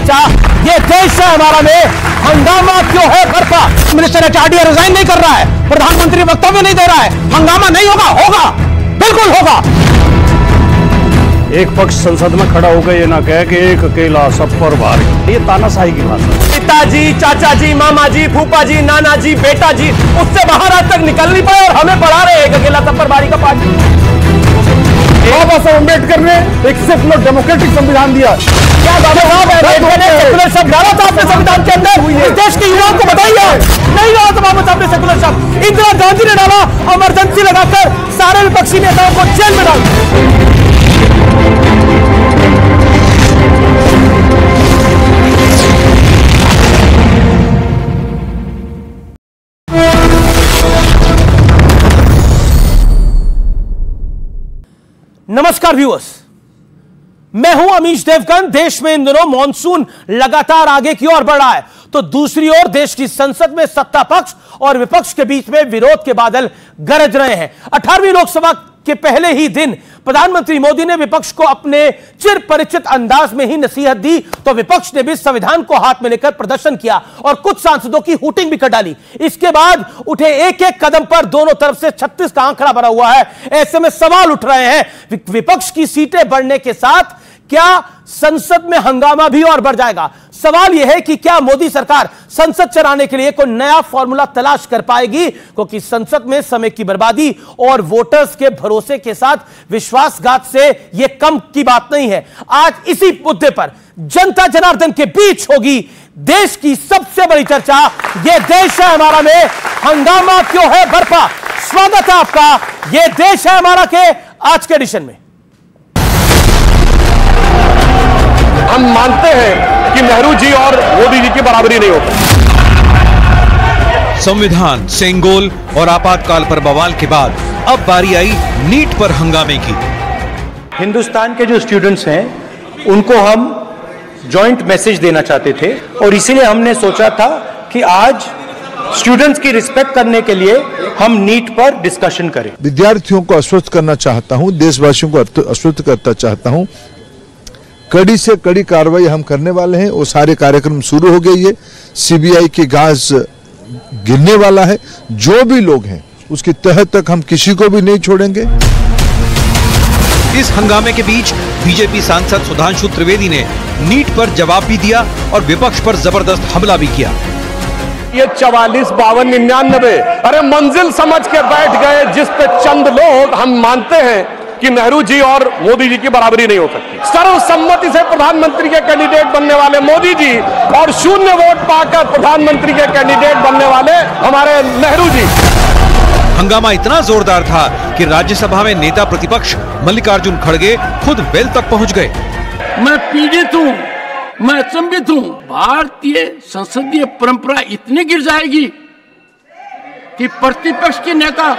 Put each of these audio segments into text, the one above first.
चर्चा, ये देश है हमारा में हंगामा क्यों है बरपा। मिनिस्टर एचआरडी रिजाइन नहीं कर रहा है, प्रधानमंत्री वक्तव्य नहीं दे रहा है, हंगामा नहीं होगा? होगा, बिल्कुल होगा। एक पक्ष संसद में खड़ा होकर ये ना कहे कि एक अकेला सब पर भारी, ये तानाशाही की बात है। पिताजी, चाचा जी, मामा जी, फूफा जी, नाना जी, बेटा जी, उससे बाहर आज तक निकल नहीं पाए और हमें पढ़ा रहे एक अकेला सब पर भारी का पाठ। बाबा साहब अम्बेडकर ने एक सेकुलर डेमोक्रेटिक संविधान दिया। क्या अम्बेडकर ने सेकुलर शब्द डाला था अपने संविधान के अंदर? इस देश के युवाओं को बताइए, नहीं डाला था बाबा साहब ने सेकुलर शब्द। इंदिरा गांधी ने डाला, इमरजेंसी लगाकर सारे विपक्षी नेताओं को जेल में डाल। नमस्कार व्यूअर्स, मैं हूं अमीश देवगन। देश में इन दिनों मॉनसून लगातार आगे की ओर बढ़ रहा है, तो दूसरी ओर देश की संसद में सत्ता पक्ष और विपक्ष के बीच में विरोध के बादल गरज रहे हैं। 18वीं लोकसभा के पहले ही दिन प्रधानमंत्री मोदी ने विपक्ष को अपने चिर परिचित अंदाज में ही नसीहत दी, तो विपक्ष ने भी संविधान को हाथ में लेकर प्रदर्शन किया और कुछ सांसदों की हूटिंग भी कर डाली। इसके बाद उठे एक एक कदम पर दोनों तरफ से 36 का आंकड़ा भरा हुआ है। ऐसे में सवाल उठ रहे हैं, विपक्ष की सीटें बढ़ने के साथ क्या संसद में हंगामा भी और बढ़ जाएगा? सवाल यह है कि क्या मोदी सरकार संसद चलाने के लिए कोई नया फॉर्मूला तलाश कर पाएगी, क्योंकि संसद में समय की बर्बादी और वोटर्स के भरोसे के साथ विश्वासघात से यह कम की बात नहीं है। आज इसी मुद्दे पर जनता जनार्दन के बीच होगी देश की सबसे बड़ी चर्चा, यह देश है हमारा में हंगामा क्यों है बरपा। स्वागत है आपका यह देश है हमारा के आज के एडिशन में। हम मानते हैं कि नेहरू जी और मोदी जी की बराबरी नहीं होती। संविधान, सेंगोल और आपातकाल पर बवाल के बाद अब बारी आई नीट पर हंगामे की। हिंदुस्तान के जो स्टूडेंट्स हैं उनको हम जॉइंट मैसेज देना चाहते थे और इसीलिए हमने सोचा था कि आज स्टूडेंट्स की रिस्पेक्ट करने के लिए हम नीट पर डिस्कशन करें। विद्यार्थियों को आश्वस्त करना चाहता हूं, देशवासियों को आश्वस्त करना चाहता हूं, कड़ी से कड़ी कार्रवाई हम करने वाले हैं। वो सारे कार्यक्रम शुरू हो गई है, सीबीआई की गाज गिरने वाला है। जो भी लोग हैं उसकी तह तक हम किसी को भी नहीं छोड़ेंगे। इस हंगामे के बीच बीजेपी सांसद सुधांशु त्रिवेदी ने नीट पर जवाब भी दिया और विपक्ष पर जबरदस्त हमला भी किया। ये 44, 52, 99 अरे मंजिल समझ के बैठ गए जिस पे चंद लोग। हम मानते हैं कि नेहरू जी और मोदी जी की बराबरी नहीं हो सकती। सर्वसम्मति से प्रधानमंत्री के कैंडिडेट बनने वाले मोदी जी और 0 वोट पाकर प्रधानमंत्री के कैंडिडेट बनने वाले हमारे नेहरू जी। हंगामा इतना जोरदार था कि राज्यसभा में नेता प्रतिपक्ष मल्लिकार्जुन खड़गे खुद वेल तक पहुंच गए। मैं पीड़ित हूँ, मैं अचंभित हूँ। भारतीय संसदीय परंपरा इतनी गिर जाएगी कि प्रतिपक्ष के नेता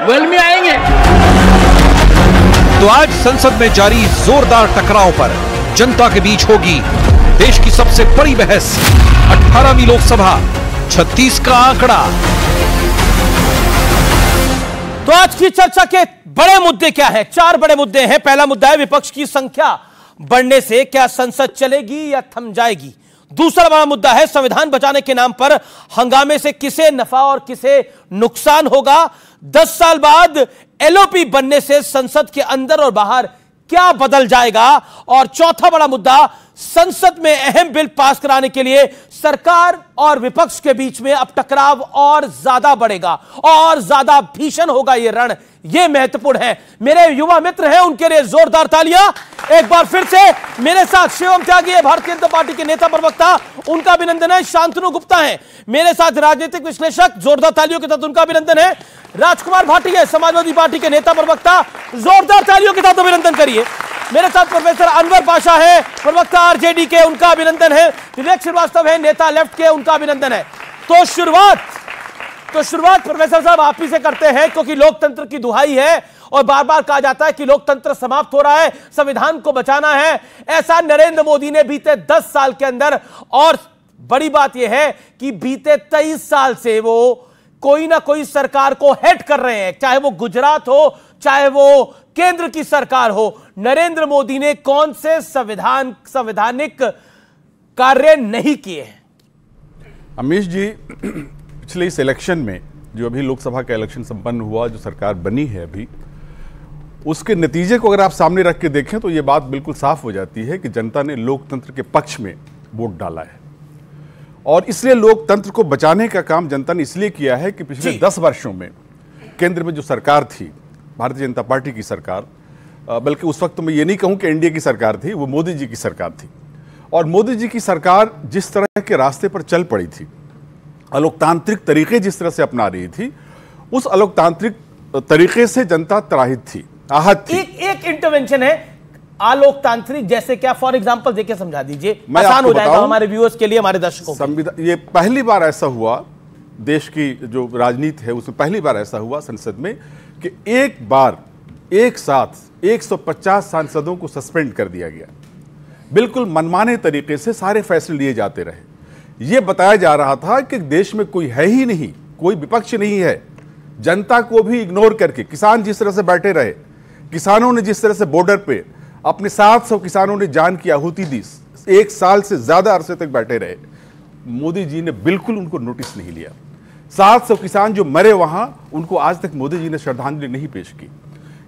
वेल में आएंगे। तो आज संसद में जारी जोरदार टकराव पर जनता के बीच होगी देश की सबसे बड़ी बहस। 18वीं लोकसभा, 36 का आंकड़ा। तो आज की चर्चा के बड़े मुद्दे क्या है? 4 बड़े मुद्दे हैं। पहला मुद्दा है विपक्ष की संख्या बढ़ने से क्या संसद चलेगी या थम जाएगी। दूसरा बड़ा मुद्दा है संविधान बचाने के नाम पर हंगामे से किसे नफा और किसे नुकसान होगा। 10 साल बाद एलओपी बनने से संसद के अंदर और बाहर क्या बदल जाएगा। और चौथा बड़ा मुद्दा, संसद में अहम बिल पास कराने के लिए सरकार और विपक्ष के बीच में अब टकराव और ज्यादा बढ़ेगा और ज्यादा भीषण होगा यह रण। यह महत्वपूर्ण है। मेरे युवा मित्र हैं, उनके लिए जोरदार तालियां एक बार फिर से। मेरे साथ शिवम त्यागी है, भारतीय जनता पार्टी के नेता प्रवक्ता, उनका अभिनंदन है। शांतनु गुप्ता है मेरे साथ, राजनीतिक विश्लेषक, जोरदार तालियों के साथ उनका अभिनंदन है। राजकुमार भाटी है, समाजवादी पार्टी के नेता प्रवक्ता, जोरदार तालियों के साथ अभिनंदन करिए। मेरे साथ प्रोफेसर अनवर पाशा है, प्रवक्ता आरजेडी के, उनका अभिनंदन है। विवेक श्रीवास्तव है, नेता लेफ्ट के, उनका अभिनंदन है। तो शुरुआत प्रोफेसर साहब आप ही से करते हैं, क्योंकि लोकतंत्र की दुहाई है और बार बार कहा जाता है कि लोकतंत्र समाप्त हो रहा है, संविधान को बचाना है। ऐसा नरेंद्र मोदी ने बीते 10 साल के अंदर, और बड़ी बात यह है कि बीते 23 साल से वो कोई ना कोई सरकार को हेड कर रहे हैं, चाहे वो गुजरात हो, चाहे वो केंद्र की सरकार हो। नरेंद्र मोदी ने कौन से संवैधानिक कार्य नहीं किए हैं। अमीश जी, पिछले इस इलेक्शन में जो अभी लोकसभा का इलेक्शन संपन्न हुआ, जो सरकार बनी है अभी, उसके नतीजे को अगर आप सामने रख के देखें तो ये बात बिल्कुल साफ हो जाती है कि जनता ने लोकतंत्र के पक्ष में वोट डाला है। और इसलिए लोकतंत्र को बचाने का काम जनता ने इसलिए किया है कि पिछले 10 वर्षों में केंद्र में जो सरकार थी, भारतीय जनता पार्टी की सरकार, बल्कि उस वक्त तो मैं ये नहीं कहूं कि एनडीए की सरकार थी, वो मोदी जी की सरकार थी। और मोदी जी की सरकार जिस तरह के रास्ते पर चल पड़ी थी, अलोकतांत्रिक तरीके जिस तरह से अपना रही थी, उस अलोकतांत्रिक तरीके से जनता त्राहित थी, आहत थी। एक इंटरवेंशन है अलोकतांत्रिक, जैसे क्या? फॉर एग्जांपल देके समझा दीजिए, आसान हो जाएगा हमारे व्यूअर्स के लिए, हमारे दर्शकों। संविधान, ये पहली बार ऐसा हुआ, देश की जो राजनीति है उसमें पहली बार ऐसा हुआ संसद में कि एक बार एक साथ 150 सांसदों को सस्पेंड कर दिया गया। बिल्कुल मनमाने तरीके से सारे फैसले लिए जाते रहे। यह बताया जा रहा था कि देश में कोई है ही नहीं, कोई विपक्ष नहीं है। जनता को भी इग्नोर करके किसान जिस तरह से बैठे रहे, किसानों ने जिस तरह से बॉर्डर पे अपने 700 किसानों ने जान की आहुति दी, 1 साल से ज्यादा अरसे तक बैठे रहे, मोदी जी ने बिल्कुल उनको नोटिस नहीं लिया। 700 किसान जो मरे वहां, उनको आज तक मोदी जी ने श्रद्धांजलि नहीं पेश की।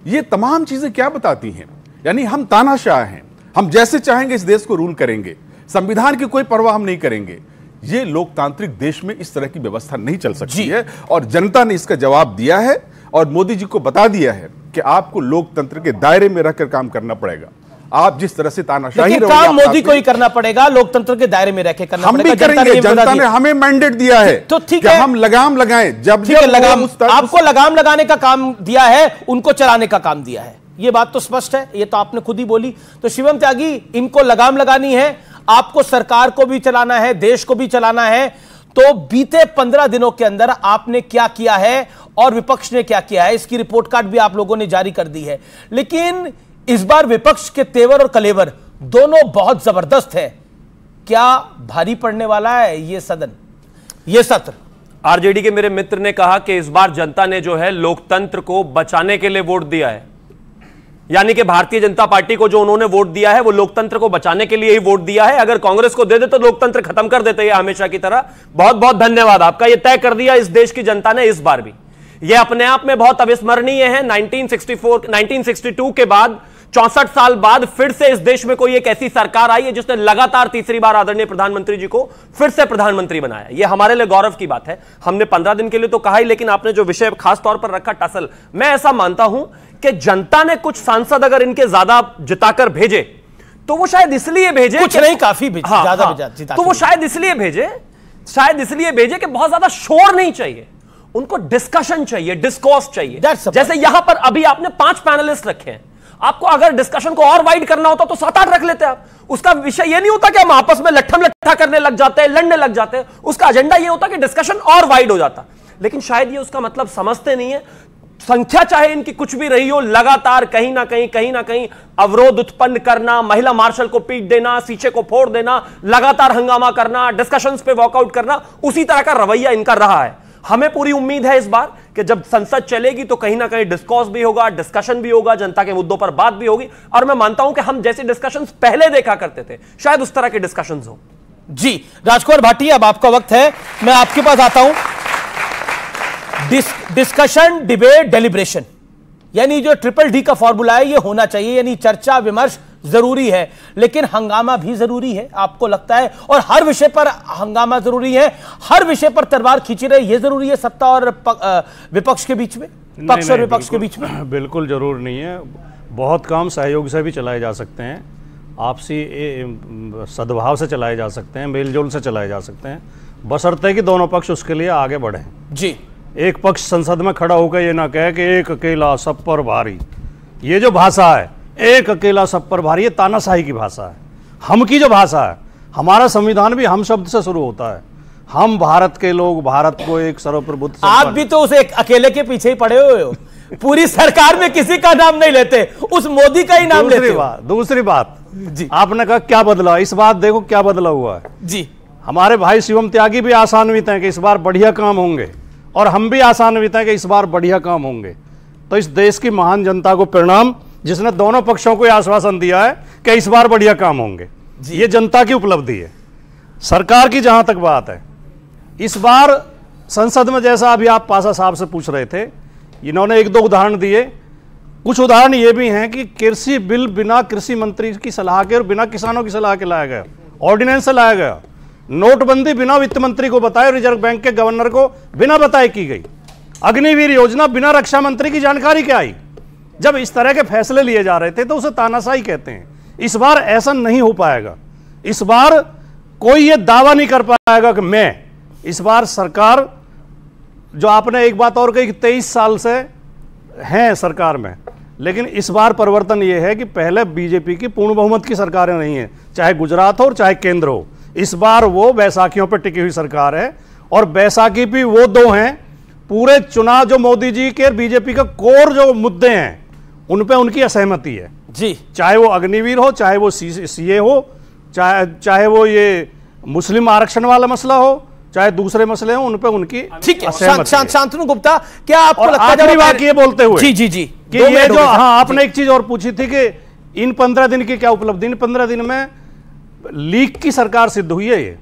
ये तमाम चीजें क्या बताती हैं? यानी हम तानाशाह हैं, हम जैसे चाहेंगे इस देश को रूल करेंगे, संविधान की कोई परवाह हम नहीं करेंगे। ये लोकतांत्रिक देश में इस तरह की व्यवस्था नहीं चल सकती है, और जनता ने इसका जवाब दिया है और मोदी जी को बता दिया है कि आपको लोकतंत्र के दायरे में रहकर काम करना पड़ेगा। आप जिस तरह से तानाशाही रहोगे, काम मोदी को ही करना पड़ेगा, लोकतंत्र के दायरे में रहकर करना पड़ेगा। हम भी करेंगे, जनता ने हमें मैंडेट दिया है तो ठीक है, हम लगाम लगाएं। जब लगाम, आपको लगाम लगाने का काम दिया है, उनको चलाने का काम दिया है, ये बात तो स्पष्ट है, ये तो आपने खुद ही बोली। तो शिवम त्यागी, इनको लगाम लगानी है, आपको सरकार को भी चलाना है, देश को भी चलाना है। तो बीते 15 दिनों के अंदर आपने क्या किया है और विपक्ष ने क्या किया है, इसकी रिपोर्ट कार्ड भी आप लोगों ने जारी कर दी है। लेकिन इस बार विपक्ष के तेवर और कलेवर दोनों बहुत जबरदस्त है। क्या भारी पड़ने वाला है ये सदन, ये सत्र? आरजेडी के मेरे मित्र ने कहा कि इस बार जनता ने जो है लोकतंत्र को बचाने के लिए वोट दिया है, यानी कि भारतीय जनता पार्टी को जो उन्होंने वोट दिया है वो लोकतंत्र को बचाने के लिए ही वोट दिया है। अगर कांग्रेस को दे दे तो लोकतंत्र खत्म कर देते हैं हमेशा की तरह। बहुत बहुत धन्यवाद आपका, ये तय कर दिया इस देश की जनता ने इस बार भी। यह अपने आप में बहुत अविस्मरणीय है। 1962 के बाद 64 साल बाद फिर से इस देश में कोई एक ऐसी सरकार आई है जिसने लगातार तीसरी बार आदरणीय प्रधानमंत्री जी को फिर से प्रधानमंत्री बनाया। यह हमारे लिए गौरव की बात है। हमने 15 दिन के लिए तो कहा ही, लेकिन आपने जो विषय खास तौर पर रखा टसल, मैं ऐसा मानता हूं कि जनता ने कुछ सांसद अगर इनके ज्यादा जिताकर भेजे तो वो शायद इसलिए भेजे, कुछ नहीं, काफी ज्यादा जिता, तो वो शायद इसलिए भेजे कि बहुत ज्यादा शोर नहीं चाहिए, उनको डिस्कशन चाहिए, डिस्कोर्स चाहिए। जैसे यहां पर अभी आपने 5 पैनलिस्ट रखे हैं, आपको अगर डिस्कशन को और वाइड करना होता तो 7-8 रख लेते आप। उसका विषय यह नहीं होता कि हम आपस में लट्ठम लट्ठा करने लग जाते हैं, लड़ने लग जाते हैं। उसका एजेंडा यह होता कि डिस्कशन और वाइड हो जाता। लेकिन शायद ये उसका मतलब समझते नहीं है। संख्या चाहे इनकी कुछ भी रही हो, लगातार कहीं ना कहीं अवरोध उत्पन्न करना, महिला मार्शल को पीट देना, शीशे को फोड़ देना, लगातार हंगामा करना, डिस्कशंस पे वॉकआउट करना, उसी तरह का रवैया इनका रहा है। हमें पूरी उम्मीद है इस बार कि जब संसद चलेगी तो कहीं ना कहीं डिस्कोर्स भी होगा, डिस्कशन भी होगा, जनता के मुद्दों पर बात भी होगी। और मैं मानता हूं कि हम जैसे डिस्कशंस पहले देखा करते थे, शायद उस तरह के डिस्कशंस हो। जी राजकुमार भाटी, अब आपका वक्त है, मैं आपके पास आता हूं। डिस्कशन, डिबेट, डेलिब्रेशन, यानी जो ट्रिपल-D का फॉर्मूला है ये होना चाहिए, यानी चर्चा विमर्श जरूरी है, लेकिन हंगामा भी जरूरी है, आपको लगता है? और हर विषय पर हंगामा जरूरी है, हर विषय पर तलवार खींची रहे, ये जरूरी है सत्ता और विपक्ष के बीच में, पक्ष और विपक्ष के बीच में? बिल्कुल जरूर नहीं है। बहुत काम सहयोग से भी चलाए जा सकते हैं, आपसी सद्भाव से चलाए जा सकते हैं, मेलजोल से चलाए जा सकते हैं, बशर्ते कि दोनों पक्ष उसके लिए आगे बढ़ें। जी, एक पक्ष संसद में खड़ा होकर ये ना कहे कि एक अकेला सब पर भारी, ये जो भाषा है, एक अकेला सब पर भारी, ये तानाशाही की भाषा है। हम की जो भाषा है, हमारा संविधान भी हम शब्द से शुरू होता है। हम भारत के लोग, भारत को एक सर्वप्रभुत्व, आप भी तो उस एक अकेले के पीछे ही पड़े हुए हो, पूरी सरकार में किसी का नाम नहीं लेते, उस मोदी का ही नाम लेते हो। दूसरी बात जी, आपने कहा क्या बदला, इस बात देखो क्या बदला हुआ है जी। हमारे भाई शिवम त्यागी भी आशान्वित हैं कि इस बार बढ़िया काम होंगे, और हम भी आशान्वित हैं कि इस बार बढ़िया काम होंगे। तो इस देश की महान जनता को प्रणाम, जिसने दोनों पक्षों को आश्वासन दिया है कि इस बार बढ़िया काम होंगे। ये जनता की उपलब्धि है। सरकार की जहां तक बात है, इस बार संसद में जैसा अभी आप पासा साहब से पूछ रहे थे, इन्होंने एक दो उदाहरण दिए। कुछ उदाहरण ये भी हैं कि कृषि बिल बिना कृषि मंत्री की सलाह के और बिना किसानों की सलाह के लाया गया, ऑर्डिनेंस से लाया गया। नोटबंदी बिना वित्त मंत्री को बताए, रिजर्व बैंक के गवर्नर को बिना बताए की गई। अग्निवीर योजना बिना रक्षा मंत्री की जानकारी के आई। जब इस तरह के फैसले लिए जा रहे थे तो उसे तानाशाही कहते हैं। इस बार ऐसा नहीं हो पाएगा। इस बार कोई ये दावा नहीं कर पाएगा कि मैं, इस बार सरकार, जो आपने एक बात और कही कि 23 साल से हैं सरकार में, लेकिन इस बार परिवर्तन ये है कि पहले बीजेपी की पूर्ण बहुमत की सरकारें नहीं है, चाहे गुजरात हो और चाहे केंद्र हो। इस बार वो बैसाखियों पर टिकी हुई सरकार है, और बैसाखी भी वो दो हैं। पूरे चुनाव जो मोदी जी के बीजेपी का कोर जो मुद्दे हैं उन पे उनकी असहमति है जी, चाहे वो अग्निवीर हो, चाहे वो सीए हो, चाहे वो ये मुस्लिम आरक्षण वाला मसला हो, चाहे दूसरे मसले हो, उन पे उनकी ठीक है। शांतनु गुप्ता, क्या आपको लगता है, आखिरी बात ये बोलते हुए जी जी जी कि ये जो, हाँ, आपने एक चीज और पूछी थी कि इन 15 दिन की क्या उपलब्धि। इन 15 दिन में लीक की सरकार सिद्ध हुई है। ये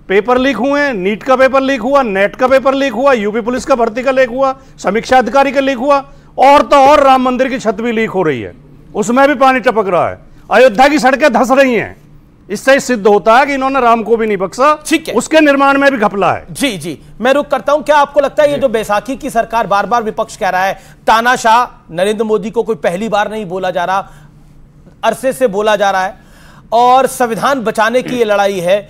पेपर लीक हुए, नीट का पेपर लीक हुआ, नेट का पेपर लीक हुआ, यूपी पुलिस का भर्ती का लीक हुआ, समीक्षा अधिकारी का लीक हुआ, और तो और राम मंदिर की छत भी लीक हो रही है, उसमें भी पानी टपक रहा है, अयोध्या की सड़कें धंस रही हैं। इससे सिद्ध होता है कि इन्होंने राम को भी नहीं बख्शा, ठीक है, उसके निर्माण में भी घपला है। जी जी, मैं रुक करता हूं। क्या आपको लगता है ये जो बैसाखी की सरकार, बार बार विपक्ष कह रहा है तानाशाह, नरेंद्र मोदी को कोई पहली बार नहीं बोला जा रहा, अरसे से बोला जा रहा है, और संविधान बचाने की ये लड़ाई है,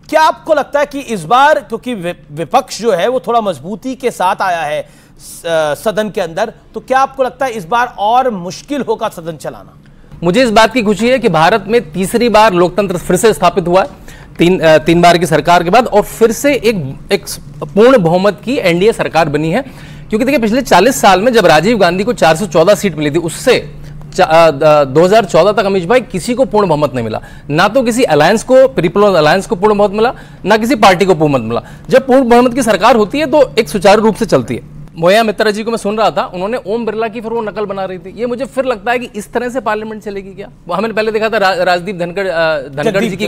क्या आपको लगता है कि इस बार, क्योंकि विपक्ष जो है वो थोड़ा मजबूती के साथ आया है सदन के अंदर, तो क्या आपको लगता है इस बार और मुश्किल होगा सदन चलाना? मुझे इस बात की खुशी है कि भारत में तीसरी बार लोकतंत्र फिर से स्थापित हुआ है, तीन बार की सरकार के बाद, और फिर से एक पूर्ण बहुमत की एनडीए सरकार बनी है। क्योंकि देखिए, पिछले 40 साल में जब राजीव गांधी को 414 सीट मिली थी, उससे 2014 तक अमीश भाई किसी को पूर्ण बहुमत नहीं मिला। ना तो किसी अलायंस को, पीपल्स अलायंस को पूर्ण बहुमत मिला, ना किसी पार्टी को पूर्ण बहुमत मिला। जब पूर्ण बहुमत की सरकार होती है तो एक सुचारू रूप से चलती है। मोया मित्रा जी को मैं सुन रहा था, उन्होंने ओम बिरला की फिर वो नकल बना रही थी। ये मुझे फिर लगता है कि इस तरह से पार्लियामेंट चलेगी क्या? वो हमने पहले देखा था राजदीप धनखड़ जी की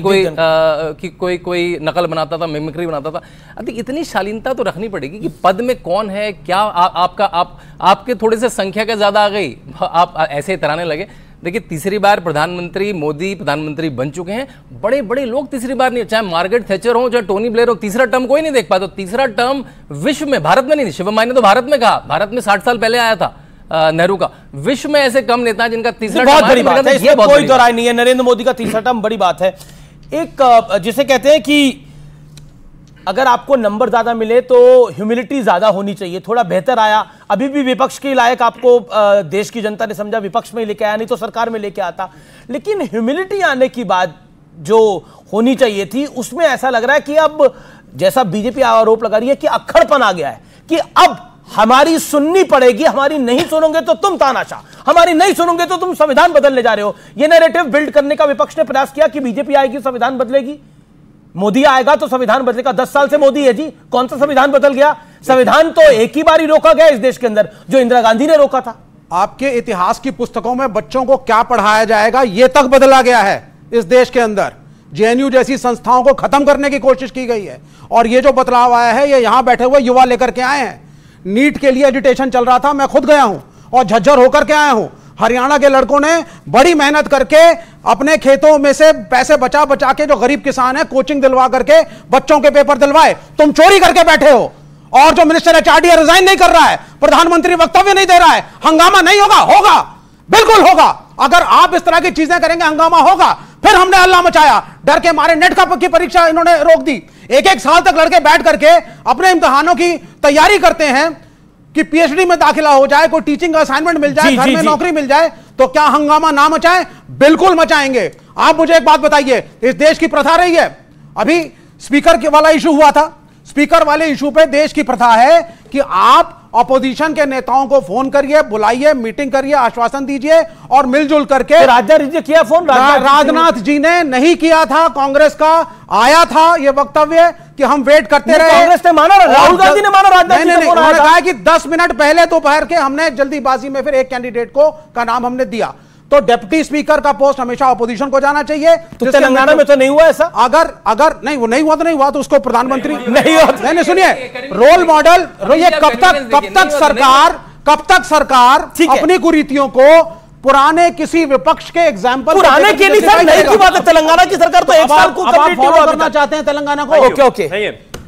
कोई नकल बनाता था, मिमिक्री बनाता था। अभी इतनी शालीनता तो रखनी पड़ेगी कि पद में कौन है, क्या आपके थोड़े से संख्या का ज्यादा आ गई, आप ऐसे इतराने लगे। देखिए, तीसरी बार प्रधानमंत्री मोदी प्रधानमंत्री बन चुके हैं। बड़े बड़े लोग तीसरी बार नहीं, चाहे मार्गरेट थैचर हो, चाहे टोनी ब्लेयर हो, तीसरा टर्म कोई नहीं देख पाया। तो तीसरा टर्म विश्व में, भारत में नहीं, शिवम माई ने तो भारत में कहा, भारत में 60 साल पहले आया था नेहरू का। विश्व में ऐसे कम नेता जिनका तीसरा बहुत बड़ी बात है, इसमें कोई दो राय नहीं है। नरेंद्र मोदी का तीसरा टर्म बड़ी बात है। एक जिसे कहते हैं कि अगर आपको नंबर ज्यादा मिले तो ह्यूमिलिटी ज्यादा होनी चाहिए, थोड़ा बेहतर आया। अभी भी विपक्ष के लायक आपको देश की जनता ने समझा, विपक्ष में लेके आया, नहीं तो सरकार में लेके आता। लेकिन ह्यूमिलिटी आने की बात जो होनी चाहिए थी, उसमें ऐसा लग रहा है कि अब, जैसा बीजेपी आरोप लगा रही है कि अक्खड़पन आ गया है, कि अब हमारी सुननी पड़ेगी, हमारी नहीं सुनोगे तो तुम तानाशाह, हमारी नहीं सुनोगे तो तुम संविधान बदलने जा रहे हो। यह नैरेटिव बिल्ड करने का विपक्ष ने प्रयास किया कि बीजेपी आएगी संविधान बदलेगी, मोदी आएगा तो संविधान बदलेगा। 10 साल से मोदी है जी, कौन सा संविधान बदल गया? संविधान तो एक ही बार ही रोका गया इस देश के अंदर, जो इंदिरा गांधी ने रोका था। आपके इतिहास की पुस्तकों में बच्चों को क्या पढ़ाया जाएगा, यह तक बदला गया है इस देश के अंदर। जेएनयू जैसी संस्थाओं को खत्म करने की कोशिश की गई है, और ये जो बदलाव आया है, ये यहां बैठे हुए युवा लेकर के आए हैं। नीट के लिए एजुटेशन चल रहा था, मैं खुद गया हूं और झज्जर होकर के आया हूं। हरियाणा के लड़कों ने बड़ी मेहनत करके अपने खेतों में से पैसे बचा बचा के, जो गरीब किसान है, कोचिंग दिलवा करके बच्चों के पेपर दिलवाए। तुम चोरी करके बैठे हो, और जो मिनिस्टर एचआरडी रिजाइन नहीं कर रहा है, प्रधानमंत्री वक्तव्य नहीं दे रहा है। हंगामा नहीं होगा? होगा, बिल्कुल होगा। अगर आप इस तरह की चीजें करेंगे, हंगामा होगा। फिर हमने हल्ला मचाया, डर के मारे नेट की परीक्षा इन्होंने रोक दी। एक साल तक लड़के बैठ करके अपने इम्तिहानों की तैयारी करते हैं कि पीएचडी में दाखिला हो जाए, कोई टीचिंग असाइनमेंट मिल जाए, घर में नौकरी मिल जाए। तो क्या हंगामा ना मचाएं? बिल्कुल मचाएंगे। आप मुझे एक बात बताइए, इस देश की प्रथा रही है, अभी स्पीकर के वाला इशू हुआ था, स्पीकर वाले इशू पे देश की प्रथा है कि आप अपोजिशन के नेताओं को फोन करिए, बुलाइए, मीटिंग करिए, आश्वासन दीजिए, और मिलजुल करके। राजनाथ जी ने किया फोन? राजनाथ जी ने नहीं किया था, कांग्रेस का आया था ये वक्तव्य कि हम वेट करते रहे। कांग्रेस ने माना, राहुल गांधी ने माना, राजनाथ जी ने कहा कि 10 मिनट पहले दोपहर के हमने जल्दीबाजी में फिर एक कैंडिडेट का नाम हमने दिया। तो डिप्टी स्पीकर का पोस्ट हमेशा अपोजिशन को जाना चाहिए। तो तेलंगाना में तो नहीं हुआ ऐसा। अगर नहीं वो नहीं हुआ तो नहीं हुआ, तो उसको प्रधानमंत्री नहीं सुनिए रोल मॉडल। ये कब तक सरकार अपनी कुरीतियों को पुराने किसी विपक्ष के एग्जाम्पल पुराने के लिए सर नहीं की बात है। तेलंगाना की सरकार तो 1 साल को फॉलो करना चाहते हैं तेलंगाना को।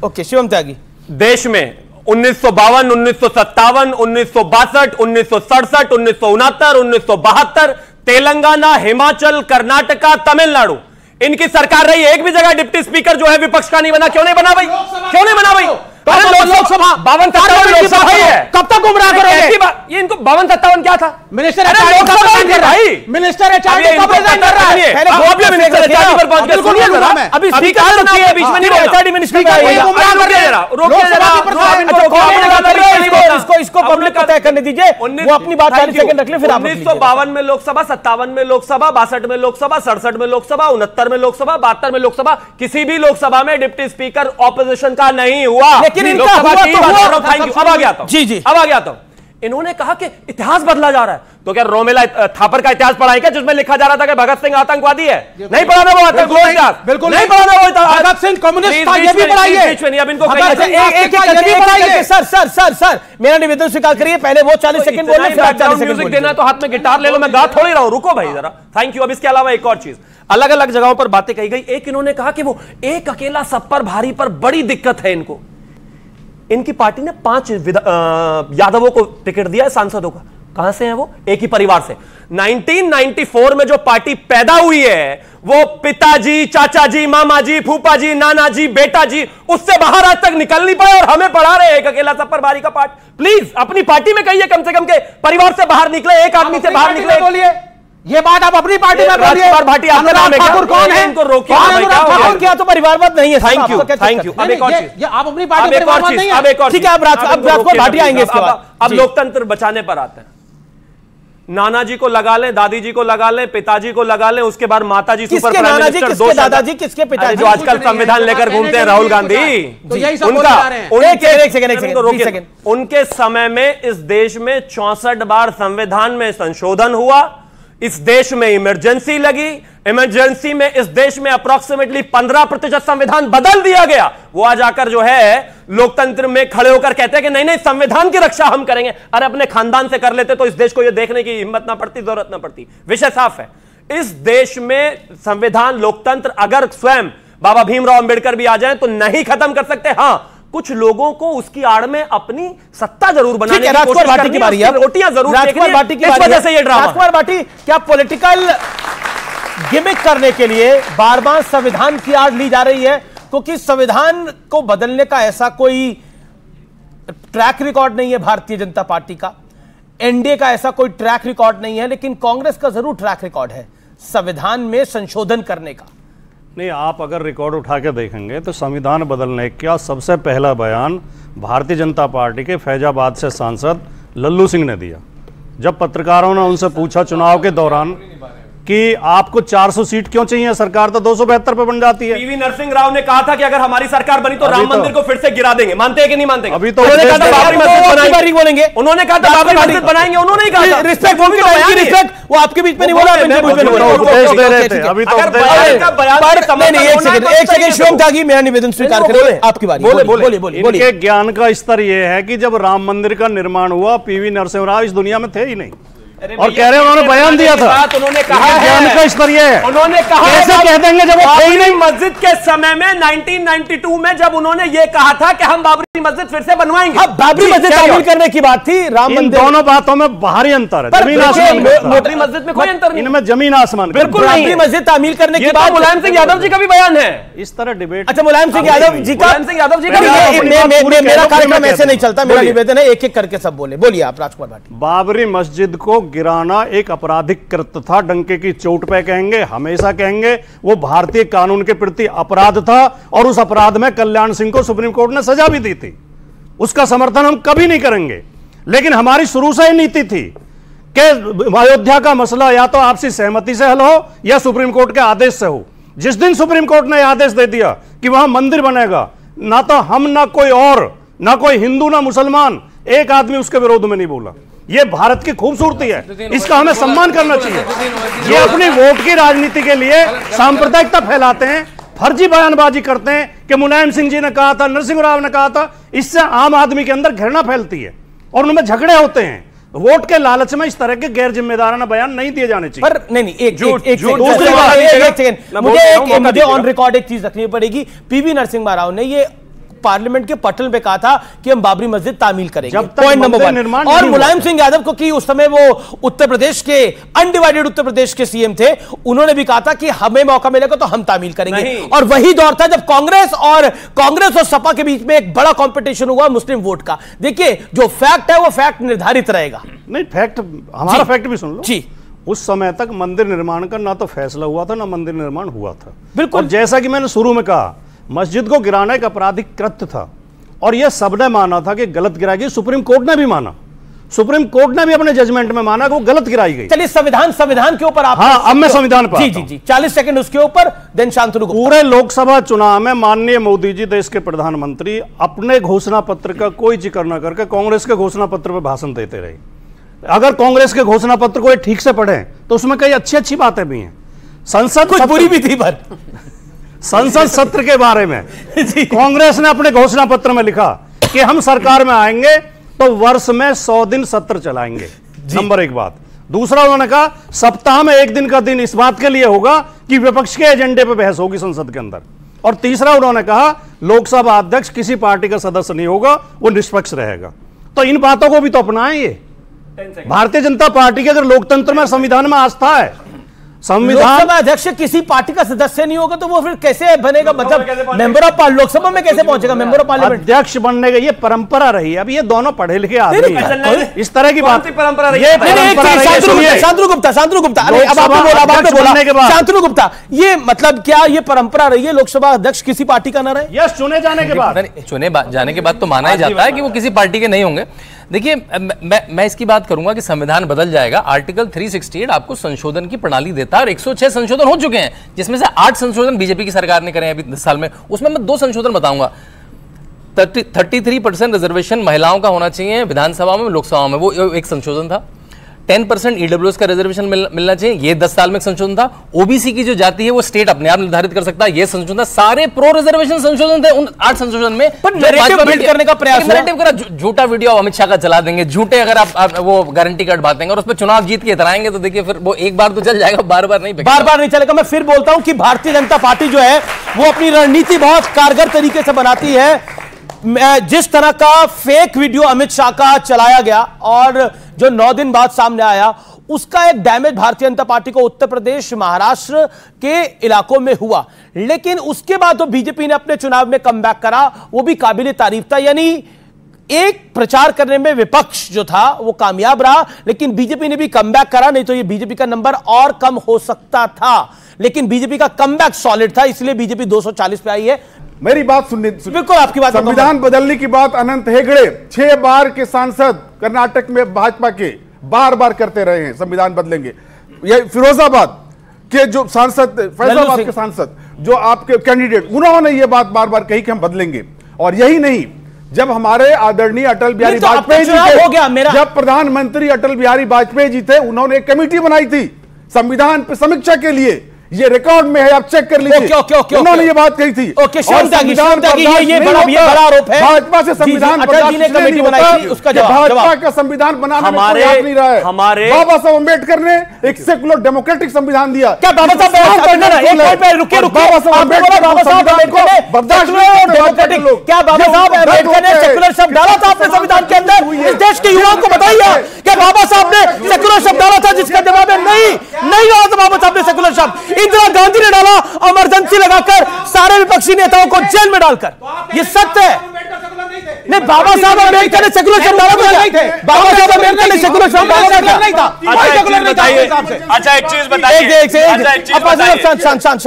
ओके शिवम त्यागी। देश में 1952, 1957, 1962, 1967, 1969, 1972 तेलंगाना, हिमाचल, कर्नाटका, तमिलनाडु इनकी सरकार रही। एक भी जगह डिप्टी स्पीकर जो है विपक्ष का नहीं बना। क्यों नहीं बना भाई? क्यों नहीं बना भाई? लोकसभा 52-57 लोकसभा ही है। कब तक गुमराह करोगे? ये इनको 52-57 क्या था? मिनिस्टर एचआरडी कब रिजाइन कर रहा है? मिनिस्टर एचआरडी कब रिजाइन कर रहा है? पहले वो भी मिनिस्टर एचआरडी पर पहुंच गए। अभी स्पीकर तो किए बीच में नहीं एचआरडी मिनिस्टर का है। इसको पब्लिक को तय करने दीजिए। वो अपनी बात 40 सेकंड रख ले फिर आप। 1952 में लोकसभा, 57 में लोकसभा, 62 में लोकसभा, 67 में लोकसभा, 69 में लोकसभा, 72 में लोकसभा, किसी भी लोकसभा में डिप्टी स्पीकर ऑपोजिशन का नहीं हुआ। लेकिन इनका हुआ तो हुआ। Thank you. अब आ गया था जी जी अब आ गया था। इन्होंने कहा कि इतिहास बदला जा रहा है। तो क्या रोमेला थापर का इतिहास पढ़ा है क्या, जिसमें लिखा जा रहा था कि भगत सिंह आतंकवादी है? नहीं पढ़ा ना वो इतिहास, बिल्कुल नहीं पढ़ा ना वो इतिहास। भगत सिंह कम्युनिस्ट था, ये भी पढ़ाइए। अब इनको सर मेरा निवेदन स्वीकार करिए। पहले वो 40 सेकंड बोल रहे, फिर आप 40 सेकंड म्यूजिक देना तो हाथ में गिटार ले लो, मैं गा थोड़ी रहा हूं। रुको भाई जरा। Thank you. अब इसके अलावा एक और चीज, अलग अलग जगहों पर बातें कही गई। एक इन्होंने कहा कि वो एक अकेला सब पर भारी पर बड़ी दिक्कत है इनको। इनकी पार्टी ने 5 यादवों को टिकट दिया है सांसदों का। कहां से हैं वो? एक ही परिवार से। 1994 में जो पार्टी पैदा हुई है वो पिताजी, चाचा जी, मामा जी, फूफा जी, नाना जी, बेटा जी, उससे बाहर आज तक निकल नहीं पाए और हमें पढ़ा रहे एक अकेला सब पर भारी का पार्ट। प्लीज अपनी पार्टी में कहिए कम से कम के परिवार से बाहर निकले, एक आदमी से बाहर निकले। बोलिए ये बात आप अपनी पार्टी में बोलिए। भाटी ठाकुर कौन है? इनको रोकिए। क्या तो परिवारवाद नहीं है। Thank you thank you. अब एक और चीज, आप अपनी पार्टी में परिवारवाद नहीं है। अब एक और ठीक है, अब राजकुमार भाटी आएंगे इसके बाद। अब लोकतंत्र बचाने पर आते हैं। नाना जी को लगा लें, दादी जी को लगा लें, पिताजी को लगा लें, उसके बाद माता जी सुपर प्राइम मिनिस्टर, किसके दादाजी किसके पिताजी जो आजकल संविधान लेकर घूमते हैं राहुल गांधी, उनके समय में इस देश में 64 बार संविधान में संशोधन हुआ। इस देश में इमरजेंसी लगी। इमरजेंसी में इस देश में अप्रोक्सीमेटली 15% संविधान बदल दिया गया। वो आज आकर जो है लोकतंत्र में खड़े होकर कहते हैं कि नहीं नहीं संविधान की रक्षा हम करेंगे। अरे अपने खानदान से कर लेते तो इस देश को ये देखने की हिम्मत ना पड़ती, जरूरत ना पड़ती। विषय साफ है। इस देश में संविधान, लोकतंत्र अगर स्वयं बाबा भीमराव अंबेडकर भी आ जाएं तो नहीं खत्म कर सकते। हां, कुछ लोगों को उसकी आड़ में अपनी सत्ता जरूर बनाने की कोशिश करनी है, रोटियां जरूर देखनी है। इस वजह से ये ड्रामा। राजकुमार भाटी, क्या पॉलिटिकल गिमिक करने के लिए बार बार संविधान की आड़ ली जा रही है? क्योंकि संविधान को बदलने का ऐसा कोई ट्रैक रिकॉर्ड नहीं है भारतीय जनता पार्टी का, एनडीए का ऐसा कोई ट्रैक रिकॉर्ड नहीं है, लेकिन कांग्रेस का जरूर ट्रैक रिकॉर्ड है संविधान में संशोधन करने का। नहीं, आप अगर रिकॉर्ड उठा के देखेंगे तो संविधान बदलने का सबसे पहला बयान भारतीय जनता पार्टी के फैजाबाद से सांसद लल्लू सिंह ने दिया। जब पत्रकारों ने उनसे पूछा चुनाव के दौरान कि आपको 400 सीट क्यों चाहिए, सरकार तो 272 पे बन जाती है। पीवी नरसिंह राव ने कहा था कि अगर हमारी सरकार बनी तो राम मंदिर को फिर से गिरा देंगे। मानते हैं कि नहीं मानते? अभी तो उन्होंने कहा था बाबरी मस्जिद बोलेंगे, उन्होंने कहा था बाबरी मस्जिद बनाएंगे, उन्होंने कहा था रिस्पेक्ट, वो आपके बीच में नहीं बोला, अभी तो एक सेकंड शिवम त्यागी, मेरा निवेदन स्वीकार करें, आपकी बारी। बोलिए। इनके ज्ञान का स्तर यह है कि जब राम मंदिर का निर्माण हुआ पीवी नरसिंह राव इस दुनिया में थे ही नहीं, और कह रहे हैं उन्होंने बयान दिया था। उन्होंने कहा ज्ञान का स्तर यह है, उन्होंने कहा कैसे कह देंगे जब वो थे नहीं। मस्जिद के समय में 1992 में जब उन्होंने ये कहा था कि हम बाबरी मस्जिद फिर से बनवाएंगे, अब बाबरी मस्जिद तामीर करने की बात थी, राम मंदिर, दोनों बातों में बाहरी अंतर है, जमीन आसमान। बाबरी मस्जिद में कोई अंतर नहीं, इनमें जमीन आसमान बिल्कुल नहीं। बाबरी मस्जिद तामीर करने की बात मुलायम सिंह यादव जी का भी बयान है। इस तरह डिबेट, अच्छा मुलायम सिंह यादव जी का, मेरा कार्यक्रम ऐसे नहीं चलता, मेरा निवेदन है एक एक करके सब बोलिए आप राजकुमार भाटी। बाबरी मस्जिद को गिराना एक आपराधिक कृत्य था, डंके की चोट पे कहेंगे, हमेशा कहेंगे, वो भारतीय कानून के प्रति अपराध था, और उस अपराध में कल्याण सिंह को सुप्रीम कोर्ट ने सजा भी दी थी। उसका समर्थन हम कभी नहीं करेंगे, लेकिन हमारी शुरू से ही नीति थी कि अयोध्या का मसला या तो आपसी सहमति से हल हो या सुप्रीम कोर्ट के आदेश से हो। जिस दिन सुप्रीम कोर्ट ने आदेश दे दिया कि वहां मंदिर बनेगा, ना तो हम, ना कोई और, ना कोई हिंदू, ना मुसलमान, एक आदमी उसके विरोध में नहीं बोला। ये भारत की खूबसूरती है, इसका हमें सम्मान करना चाहिए। ये अपनी वोट की राजनीति के लिए सांप्रदायिकता फैलाते हैं, फर्जी बयानबाजी करते हैं कि मुलायम सिंह जी ने कहा था, नरसिंह राव ने कहा था। इससे आम आदमी के अंदर घृणा फैलती है और उनमें झगड़े होते हैं। वोट के लालच में इस तरह के गैर जिम्मेदाराना बयान नहीं दिए जाने चाहिए। पर नहीं एक सेकंड, मुझे ऑन रिकॉर्ड एक चीज रखनी पड़ेगी। पीवी नरसिम्हा राव ने ये पार्लियामेंट के पटल पे कहा था कि हम बाबरी मस्जिद तामील करेंगे, पॉइंट नंबर 1। और मुलायम सिंह यादव को कि उस समय वो उत्तर प्रदेश के अनडिवाइडेड उत्तर प्रदेश के सीएम थे, उन्होंने भी कहा था कि हमें मौका मिलेगा तो हम तामील करेंगे। और वही दौर था जब कांग्रेस और सपा के बीच में एक बड़ा कंपटीशन हुआ मुस्लिम वोट का। देखिए जो फैक्ट है वो फैक्ट निर्धारित रहेगा। नहीं, फैक्ट हमारा फैक्ट भी सुन लो जी। उस समय तक मंदिर निर्माण का ना तो फैसला हुआ था ना मंदिर निर्माण हुआ था। बिल्कुल, जैसा कि मैंने शुरू में कहा, मस्जिद को गिराना एक आपराधिक कृत्य था और यह सबने माना था कि गलत गिराई गई। सुप्रीम कोर्ट ने भी माना, सुप्रीम कोर्ट ने भी अपने जजमेंट में माना कि वो गलत गिराई गई। चलिए संविधान के ऊपर आप। हाँ, अब मैं संविधान पर जी 40 सेकंड उसके ऊपर, देन शांतनु गुप्ता। पूरे लोकसभा चुनाव में माननीय मोदी जी, देश के प्रधानमंत्री, अपने घोषणा पत्र का कोई जिक्र न करके कांग्रेस के घोषणा पत्र पर भाषण देते रहे। अगर कांग्रेस के घोषणा पत्र को ठीक से पढ़े तो उसमें कई अच्छी बातें भी हैं। संसद कुछ बुरी भी थी, पर संसद सत्र के बारे में कांग्रेस ने अपने घोषणा पत्र में लिखा कि हम सरकार में आएंगे तो वर्ष में 100 दिन सत्र चलाएंगे। नंबर 1 बात। दूसरा, उन्होंने कहा सप्ताह में 1 दिन का दिन इस बात के लिए होगा कि विपक्ष के एजेंडे पर बहस होगी संसद के अंदर। और तीसरा, उन्होंने कहा लोकसभा अध्यक्ष किसी पार्टी का सदस्य नहीं होगा, वो निष्पक्ष रहेगा। तो इन बातों को भी तो अपनाएं। ये भारतीय जनता पार्टी के अगर लोकतंत्र में, संविधान में आस्था है, संविधान अध्यक्ष किसी पार्टी का सदस्य नहीं होगा तो वो फिर कैसे बनेगा? मतलब मेंबर ऑफ लोकसभा में कैसे पहुंचेगा? मेंबर ऑफ पार्लियामेंट अध्यक्ष बनने का ये परंपरा रही है। अब ये दोनों पढ़े लिखे आदमी हैं, इस तरह की बात परंपरा रही है। शांतनु गुप्ता अब आपने बोला शांतनु गुप्ता, ये मतलब क्या ये परंपरा रही है लोकसभा अध्यक्ष किसी पार्टी का न रहे? यस, चुने जाने के बाद, चुने जाने के बाद तो माना ही जाता है कि वो किसी पार्टी के नहीं होंगे। देखिए, मैं इसकी बात करूंगा कि संविधान बदल जाएगा। आर्टिकल 368 आपको संशोधन की प्रणाली देता है और 106 संशोधन हो चुके हैं, जिसमें से 8 संशोधन बीजेपी की सरकार ने करे हैं अभी 10 साल में। उसमें मैं 2 संशोधन बताऊंगा। 33% रिजर्वेशन महिलाओं का होना चाहिए विधानसभा में, लोकसभा में, वो एक संशोधन था। 10% ईडब्ल्यूएस का रिजर्वेशन मिलना चाहिए, ये 10 साल में संशोधन था। ओबीसी की जो जाति है वो स्टेट अपने आप निर्धारित कर सकता है, ये संशोधन था। सारे प्रो रिजर्वेशन संशोधन थे उन 8 संशोधन में। नैरेटिव बिल्ड करने का प्रयास, नैरेटिव करा, झूठा वीडियो अमित शाह का चला देंगे, झूठे अगर आप वो गारंटी कार्ड बांटेंगे और उस पर चुनाव जीत के इतराएंगे तो देखिए फिर वो एक बार तो चल जाएगा, बार बार नहीं चलेगा। मैं फिर बोलता हूं कि भारतीय जनता पार्टी जो है वो अपनी रणनीति बहुत कारगर तरीके से बनाती है। जिस तरह का फेक वीडियो अमित शाह का चलाया गया और जो 9 दिन बाद सामने आया, उसका एक डैमेज भारतीय जनता पार्टी को उत्तर प्रदेश, महाराष्ट्र के इलाकों में हुआ। लेकिन उसके बाद तो बीजेपी ने अपने चुनाव में कमबैक करा, वो भी काबिल तारीफ था। यानी एक प्रचार करने में विपक्ष जो था वो कामयाब रहा, लेकिन बीजेपी ने भी कमबैक करा, नहीं तो ये बीजेपी का नंबर और कम हो सकता था। लेकिन बीजेपी का कमबैक सॉलिड था, इसलिए बीजेपी 240 पे आई है। मेरी बात सुनने, बिल्कुल आपकी बात। संविधान बदलने की बात अनंत हेगड़े 6 बार के सांसद कर्नाटक में भाजपा के बार बार करते रहे हैं, संविधान बदलेंगे। ये फिरोजाबाद के जो सांसद, फैजाबाद के सांसद जो आपके कैंडिडेट, उन्होंने ये बात बार बार कही कि हम बदलेंगे। और यही नहीं, जब हमारे आदरणीय अटल बिहारी वाजपेयी जी थे, जब प्रधानमंत्री अटल बिहारी वाजपेयी जी थे, उन्होंने एक कमेटी बनाई थी संविधान पर समीक्षा के लिए। ये रिकॉर्ड में है, आप चेक कर लीजिए। उन्होंने ये बात कही थी। ये बड़ा आरोप है भाजपा से संविधान कमेटी बनाई थी, उसका भाजपा का संविधान बनाने में कोई हाथ नहीं रहा है। हमारे बाबा साहब अम्बेडकर ने एक सेकुलर डेमोक्रेटिक संविधान दिया। क्या बाबा साहब क्या बाबा साहब अम्बेडकर ने सेकुलर शब्द डाला था अपने संविधान के अंदर? इस देश के युवाओं को बताइए, क्या बाबा साहब ने सेकुलर शब्द डाला था जिसका जवाब है नहीं डाला था बाबा साहब ने सेकुलर शब्द। इंदिरा गांधी ने डाला, इमरजेंसी लगाकर सारे विपक्षी नेताओं को जेल में डालकर। ये सत्य है। नहीं, बाबा साहब अम्बेडकर ने सेकुलर शब्द डाला था। बाबा साहब अम्बेडकर ने सेकुलर शब्द डाला था। अच्छा, एक चीज बताइए,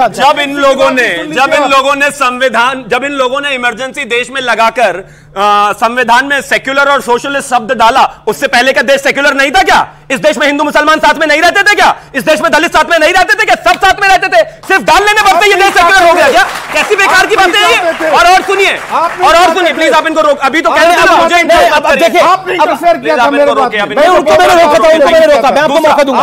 जब इन लोगों ने इमरजेंसी देश में लगाकर संविधान में सेक्युलर और सोशलिस्ट शब्द डाला, उससे पहले का देश सेक्युलर नहीं था क्या? इस देश में हिंदू मुसलमान साथ में नहीं रहते थे क्या? इस देश में दलित साथ में नहीं रहते थे क्या? सब साथ में रहते थे। सिर्फ डाल लेने पर ये देश सेक्युलर हो गया क्या? कैसी बेकार की बातें हैं ये। और सुनिए और सुनिए प्लीज। आप इनको रोक, अभी तो कह रहे थे ना मुझे देखिए आपने इंटरफेयर किया था मेरे बात में। मैं उनको मैंने रोका था, उनको मैंने रोका, मैं आपको मौका दूंगा।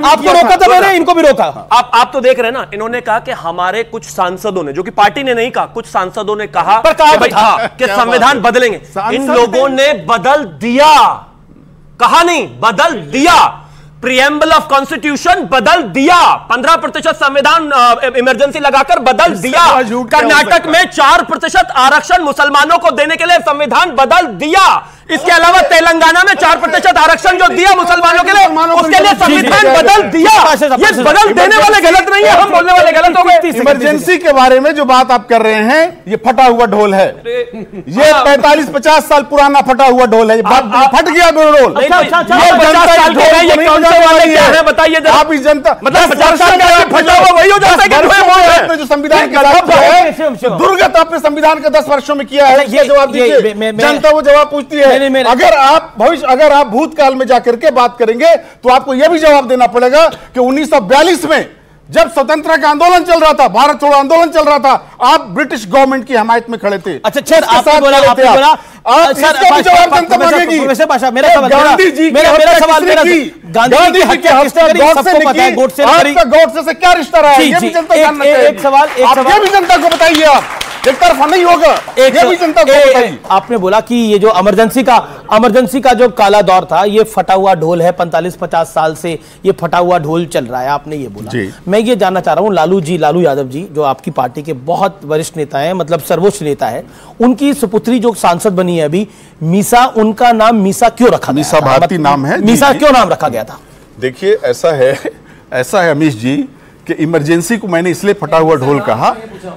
आपको रोका था मैंने, इनको भी रोका। आप तो देख रहे हैं ना, इन्होंने कहा कि हमारे कुछ सांसदों ने, जो कि पार्टी ने नहीं कहा, कुछ सांसदों ने कहा कि संविधान बदलेंगे। इन लोगों ने बदल दिया, कहा नहीं, बदल दिया। प्रीएम्बल ऑफ कॉन्स्टिट्यूशन बदल दिया, 15% संविधान इमरजेंसी लगाकर बदल दिया। कर्नाटक में 4% आरक्षण मुसलमानों को देने के लिए संविधान बदल दिया। इसके अलावा तेलंगाना में 4% आरक्षण जो दिया मुसलमानों के लिए, उसके लिए संविधान बदल दिया। ये बदल देने वाले गलत नहीं है, हम बोलने वाले गलत हो गए। इमरजेंसी के बारे में जो बात आप कर रहे हैं, ये फटा हुआ ढोल है। ये 45-50 साल पुराना फटा हुआ ढोल है। फट गया ढोल। बताइए आप इस जनता मतलब 50 साल का फटा हुआ वही हो जाता है जो संविधान के दुर्गत आपने संविधान के 10 वर्षों में किया है, ये जवाब दीजिए। जनता वो जवाब पूछती है। अगर आप भूतकाल में जाकर के बात करेंगे तो आपको यह भी जवाब देना पड़ेगा कि 1942 में जब स्वतंत्रता का आंदोलन चल रहा था, भारत छोड़ो आंदोलन चल रहा था, आप ब्रिटिश गवर्नमेंट की हमायत में खड़े थे। अच्छा सर, आपने बोला जवाब जनता मांगेगी। गांधी जी गांधी जी के हत्या गॉडसे से क्या रिश्ता रहा है, ये भी जनता जानना चाहिए। एक सवाल ये भी जनता को बताइए। आप एक तरफा नहीं होगा, ये भी जनता को बताइए। आपने बोला कि ये जो इमरजेंसी का जो काला दौर था, ये फटा हुआ ढोल है। 45-50 साल से ये फटा हुआ ढोल चल रहा है, आपने ये बोला। मैं ये जानना चाह रहा हूं, लालू यादव जी जो आपकी पार्टी के बहुत वरिष्ठ नेता हैं, मतलब सर्वोच्च नेता है, उनकी सुपुत्री जो सांसद बनी है अभी, मीसा, उनका नाम मीसा क्यों रखा गया? मीसा भारती नाम है। मीसा क्यों नाम रखा गया था? देखिए ऐसा है अमीश जी कि इमरजेंसी को मैंने इसलिए फटा हुआ ढोल कहा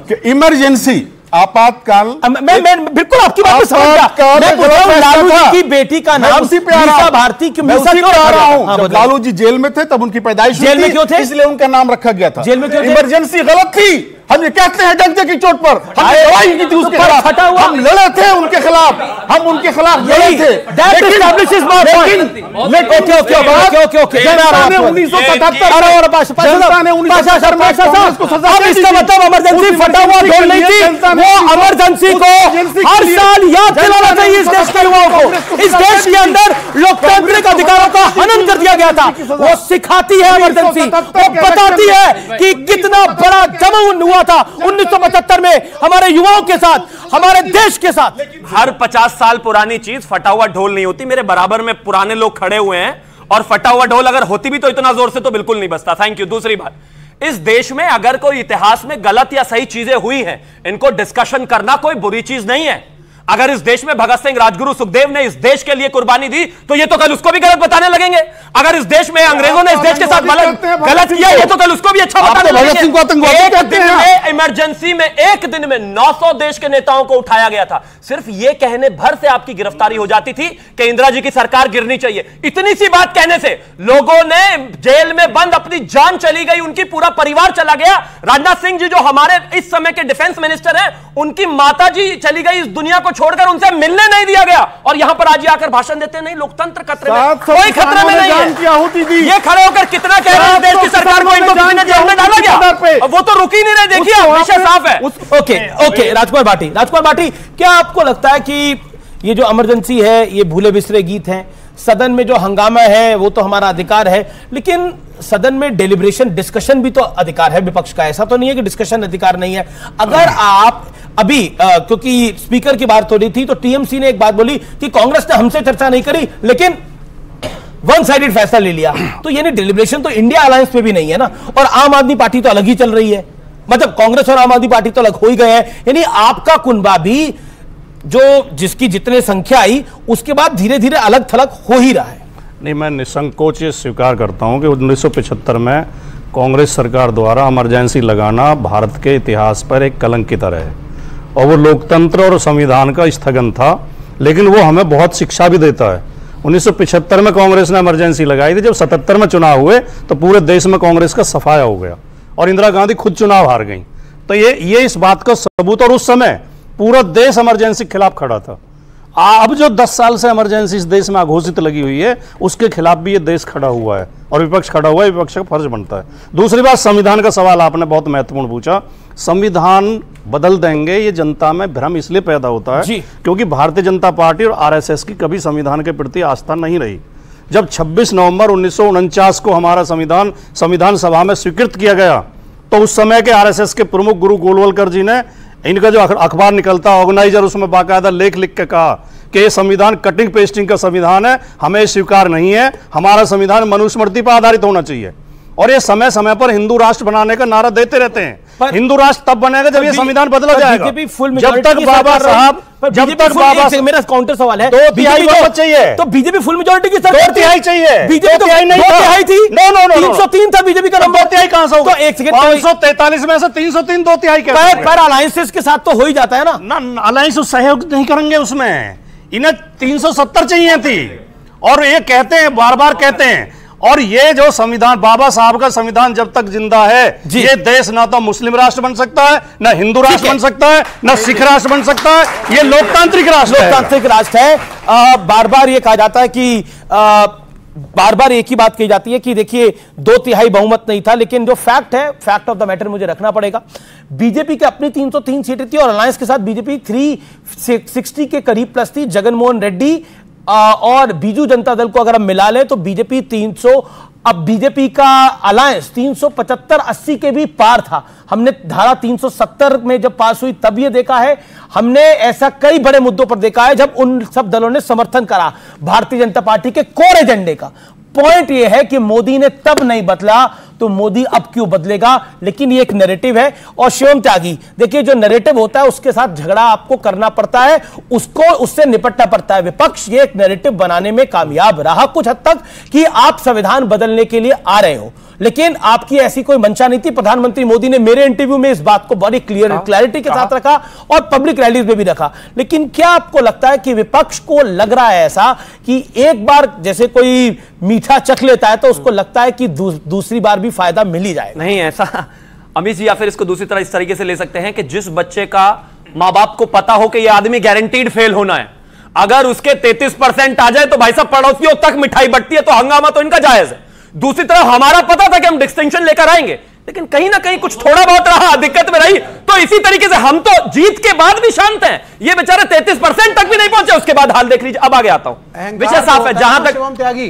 कि इमरजेंसी आपातकाल। मैं बिल्कुल आपकी बात समझ गया। मैं पूछ रहा हूं लालू जी की बेटी का नाम मीसा भारती क्यों? मीसा क्यों आ रहा हूं? जब लालू जी जेल में थे तब उनकी पैदाइश जेल में क्यों थे? इसलिए उनका नाम रखा गया था। जेल में क्यों? इमरजेंसी गलत थी। हम ये कहते हैं डंके की चोट पर हमने लड़ाई की थी उसके खिलाफ, हम लड़े थे उनके खिलाफ, हम उनके खिलाफ लड़े थे। इमरजेंसी को हर साल याद दिलाना चाहिए इस देश के युवाओं को। इस देश के अंदर लोकतांत्रिक अधिकारों का हनन कर दिया गया था। वो सिखाती है इमरजेंसी, वो बताती है कि कितना बड़ा जमन हुआ था 1975 में हमारे युवाओं के साथ, हमारे देश के साथ। हर 50 साल पुरानी चीज फटा हुआ ढोल नहीं होती। मेरे बराबर में पुराने लोग खड़े हुए हैं, और फटा हुआ ढोल अगर होती भी तो इतना जोर से तो बिल्कुल नहीं बजता। Thank you. दूसरी बात, इस देश में अगर कोई इतिहास में गलत या सही चीजें हुई हैं, इनको डिस्कशन करना कोई बुरी चीज नहीं है। अगर इस देश में भगत सिंह, राजगुरु, सुखदेव ने इस देश के लिए कुर्बानी दी, तो ये तो कल उसको भी गलत बताने लगेंगे। अगर इस देश में अंग्रेजों ने इस देश के साथ गलत किया, ये तो कल उसको भी अच्छा बताने लगेंगे। इमरजेंसी में एक दिन में 900 देश के नेताओं को उठाया गया था। सिर्फ ये कहने भर से आपकी गिरफ्तारी हो जाती थी कि इंदिरा जी की सरकार गिरनी चाहिए। इतनी सी बात कहने से लोगों ने जेल में बंद, अपनी जान चली गई, उनकी पूरा परिवार चला गया। राजनाथ सिंह जी जो हमारे इस समय के डिफेंस मिनिस्टर हैं, उनकी माता जी चली गई इस दुनिया को छोड़कर, उनसे मिलने नहीं दिया गया। और यहां पर आज आकर भाषण देते नहीं, लोकतंत्र खतरे में, कोई खतरे में नहीं है। ये खड़े होकर कितना कह रहे हैं देश की सरकार को इनको किसी ने जेल में डाला गया, वो तो रुक ही नहीं रहे। देखिए विषय साफ है। ओके राजकुमार भाटी, क्या आपको लगता है कि ये जो इमरजेंसी है, ये भूले बिसरे गीत हैं, सदन में जो हंगामा है वो तो हमारा अधिकार है, लेकिन सदन में डेलिब्रेशन, डिस्कशन भी तो अधिकार है विपक्ष का। ऐसा तो नहीं है कि डिस्कशन अधिकार नहीं है। अगर आप अभी क्योंकि स्पीकर की बात हो रही थी, तो टीएमसी ने एक बात बोली कि कांग्रेस ने हमसे चर्चा नहीं करी लेकिन वन साइडेड फैसला ले लिया। तो यानी डेलिब्रेशन तो इंडिया अलायंस पे भी नहीं है ना, और आम आदमी पार्टी तो अलग ही चल रही है। मतलब कांग्रेस और आम आदमी पार्टी तो अलग हो ही गए हैं। यानी आपका कुनबा भी जो जिसकी जितने संख्या आई, उसके बाद धीरे धीरे अलग थलग हो ही रहा है। नहीं, मैं निसंकोच ये स्वीकार करता हूं कि 1975 में कांग्रेस सरकार द्वारा इमरजेंसी लगाना भारत के इतिहास पर एक कलंक की तरह है, और वो लोकतंत्र और संविधान का स्थगन था। लेकिन वो हमें बहुत शिक्षा भी देता है। 1975 में कांग्रेस ने इमरजेंसी लगाई थी, जब 77 में चुनाव हुए तो पूरे देश में कांग्रेस का सफाया हो गया और इंदिरा गांधी खुद चुनाव हार गई। तो ये इस बात का सबूत, और उस समय पूरा देश इमरजेंसी के खिलाफ खड़ा था। अब जो 10 साल से इमरजेंसी इस देश में अघोषित लगी हुई है, उसके खिलाफ भी ये देश खड़ा हुआ है और विपक्ष खड़ा हुआ है, विपक्ष का फर्ज बनता है। दूसरी बात, संविधान का सवाल आपने बहुत महत्वपूर्ण पूछा। संविधान बदल देंगे, ये जनता में भ्रम इसलिए पैदा होता है क्योंकि भारतीय जनता पार्टी और आरएसएस की कभी संविधान के प्रति आस्था नहीं रही। जब 26 नवंबर 1949 को हमारा संविधान सभा में स्वीकृत किया गया, तो उस समय के आरएसएस के प्रमुख गुरु गोलवलकर जी ने, इनका जो अखबार निकलता ऑर्गेनाइजर, उसमें बाकायदा लेख लिख के कहा कि ये संविधान कटिंग पेस्टिंग का संविधान है, हमें स्वीकार नहीं है, हमारा संविधान मनुस्मृति पर आधारित होना चाहिए। और ये समय समय पर हिंदू राष्ट्र बनाने का नारा देते रहते हैं। हिंदू राष्ट्र तब बनेगा जब ये संविधान बदला जाएगा। जब तक बाबा साहब, जब तक बाबा, मेरा काउंटर सवाल है, 2/3 बहुमत चाहिए, तो बीजेपी फुल मेजोरिटी की सरकार 2/3 चाहिए। बीजेपी तो 2/3 थी, 303 था बीजेपी का नंबर, 2/3 कहां से होगा? 543 में से 303 2/3 पर अलायंसेस के साथ तो हो ही जाता है ना। अलायंस सहयोग नहीं करेंगे, उसमें इन्हें 370 चाहिए थी। और ये कहते हैं, बार बार कहते हैं, और ये जो संविधान, बाबा साहब का संविधान जब तक जिंदा है, ये देश ना तो मुस्लिम राष्ट्र बन सकता है, ना हिंदू राष्ट्र बन सकता है, ना सिख राष्ट्र बन सकता है। ये लोकतांत्रिक राष्ट्र है। बार बार ये कहा जाता है कि बार बार एक ही बात कही जाती है कि देखिए 2/3 बहुमत नहीं था, लेकिन जो फैक्ट है, फैक्ट ऑफ द मैटर मुझे रखना पड़ेगा। बीजेपी की अपनी 303 सीटें थी और अलायंस के साथ बीजेपी 360 के करीब प्लस थी। जगनमोहन रेड्डी और बीजू जनता दल को अगर हम मिला लें तो बीजेपी 300, अब बीजेपी का अलायंस 375-80 के भी पार था। हमने धारा 370 में जब पास हुई तब ये देखा है, हमने ऐसा कई बड़े मुद्दों पर देखा है जब उन सब दलों ने समर्थन करा भारतीय जनता पार्टी के कोर एजेंडे का। पॉइंट यह है कि मोदी ने तब नहीं बदला तो मोदी अब क्यों बदलेगा? लेकिन ये एक नैरेटिव है। और शिवम त्यागी, देखिए जो नैरेटिव होता है उसके साथ झगड़ा आपको करना पड़ता है, उससे निपटना पड़ता है। विपक्ष ये एक नैरेटिव बनाने में कामयाब रहा कुछ हद तक कि आप संविधान बदलने के लिए आ रहे हो, लेकिन आपकी ऐसी कोई मंशा नहीं थी। प्रधानमंत्री मोदी ने मेरे इंटरव्यू में इस बात को बड़ी क्लैरिटी के साथ रखा और पब्लिक रैलीज में भी रखा। लेकिन क्या आपको लगता है कि विपक्ष को लग रहा है ऐसा कि एक बार जैसे कोई मीठा चख लेता है तो उसको लगता है कि दूसरी बार भी फायदा मिल ही जाएगा? नहीं ऐसा अमित जी, या फिर इसको दूसरी तरह इस तरीके से ले सकते हैं कि जिस बच्चे का मां बाप को पता हो कि यह आदमी गारंटीड फेल होना है, अगर उसके 33% आ जाए तो भाई साहब पड़ोसियों तक मिठाई बंटती है, तो हंगामा तो इनका जायज है। दूसरी तरफ हमारा पता था कि हम डिस्टिंक्शन लेकर आएंगे, लेकिन कहीं ना कहीं कुछ थोड़ा बहुत रहा, दिक्कत में रही, तो इसी तरीके से हम तो जीत के बाद भी शांत हैं। ये बेचारे 33% तक भी नहीं पहुंचे, उसके बाद हाल देख लीजिए। अब आगे आता हूं, विषय साफ है जहां तक।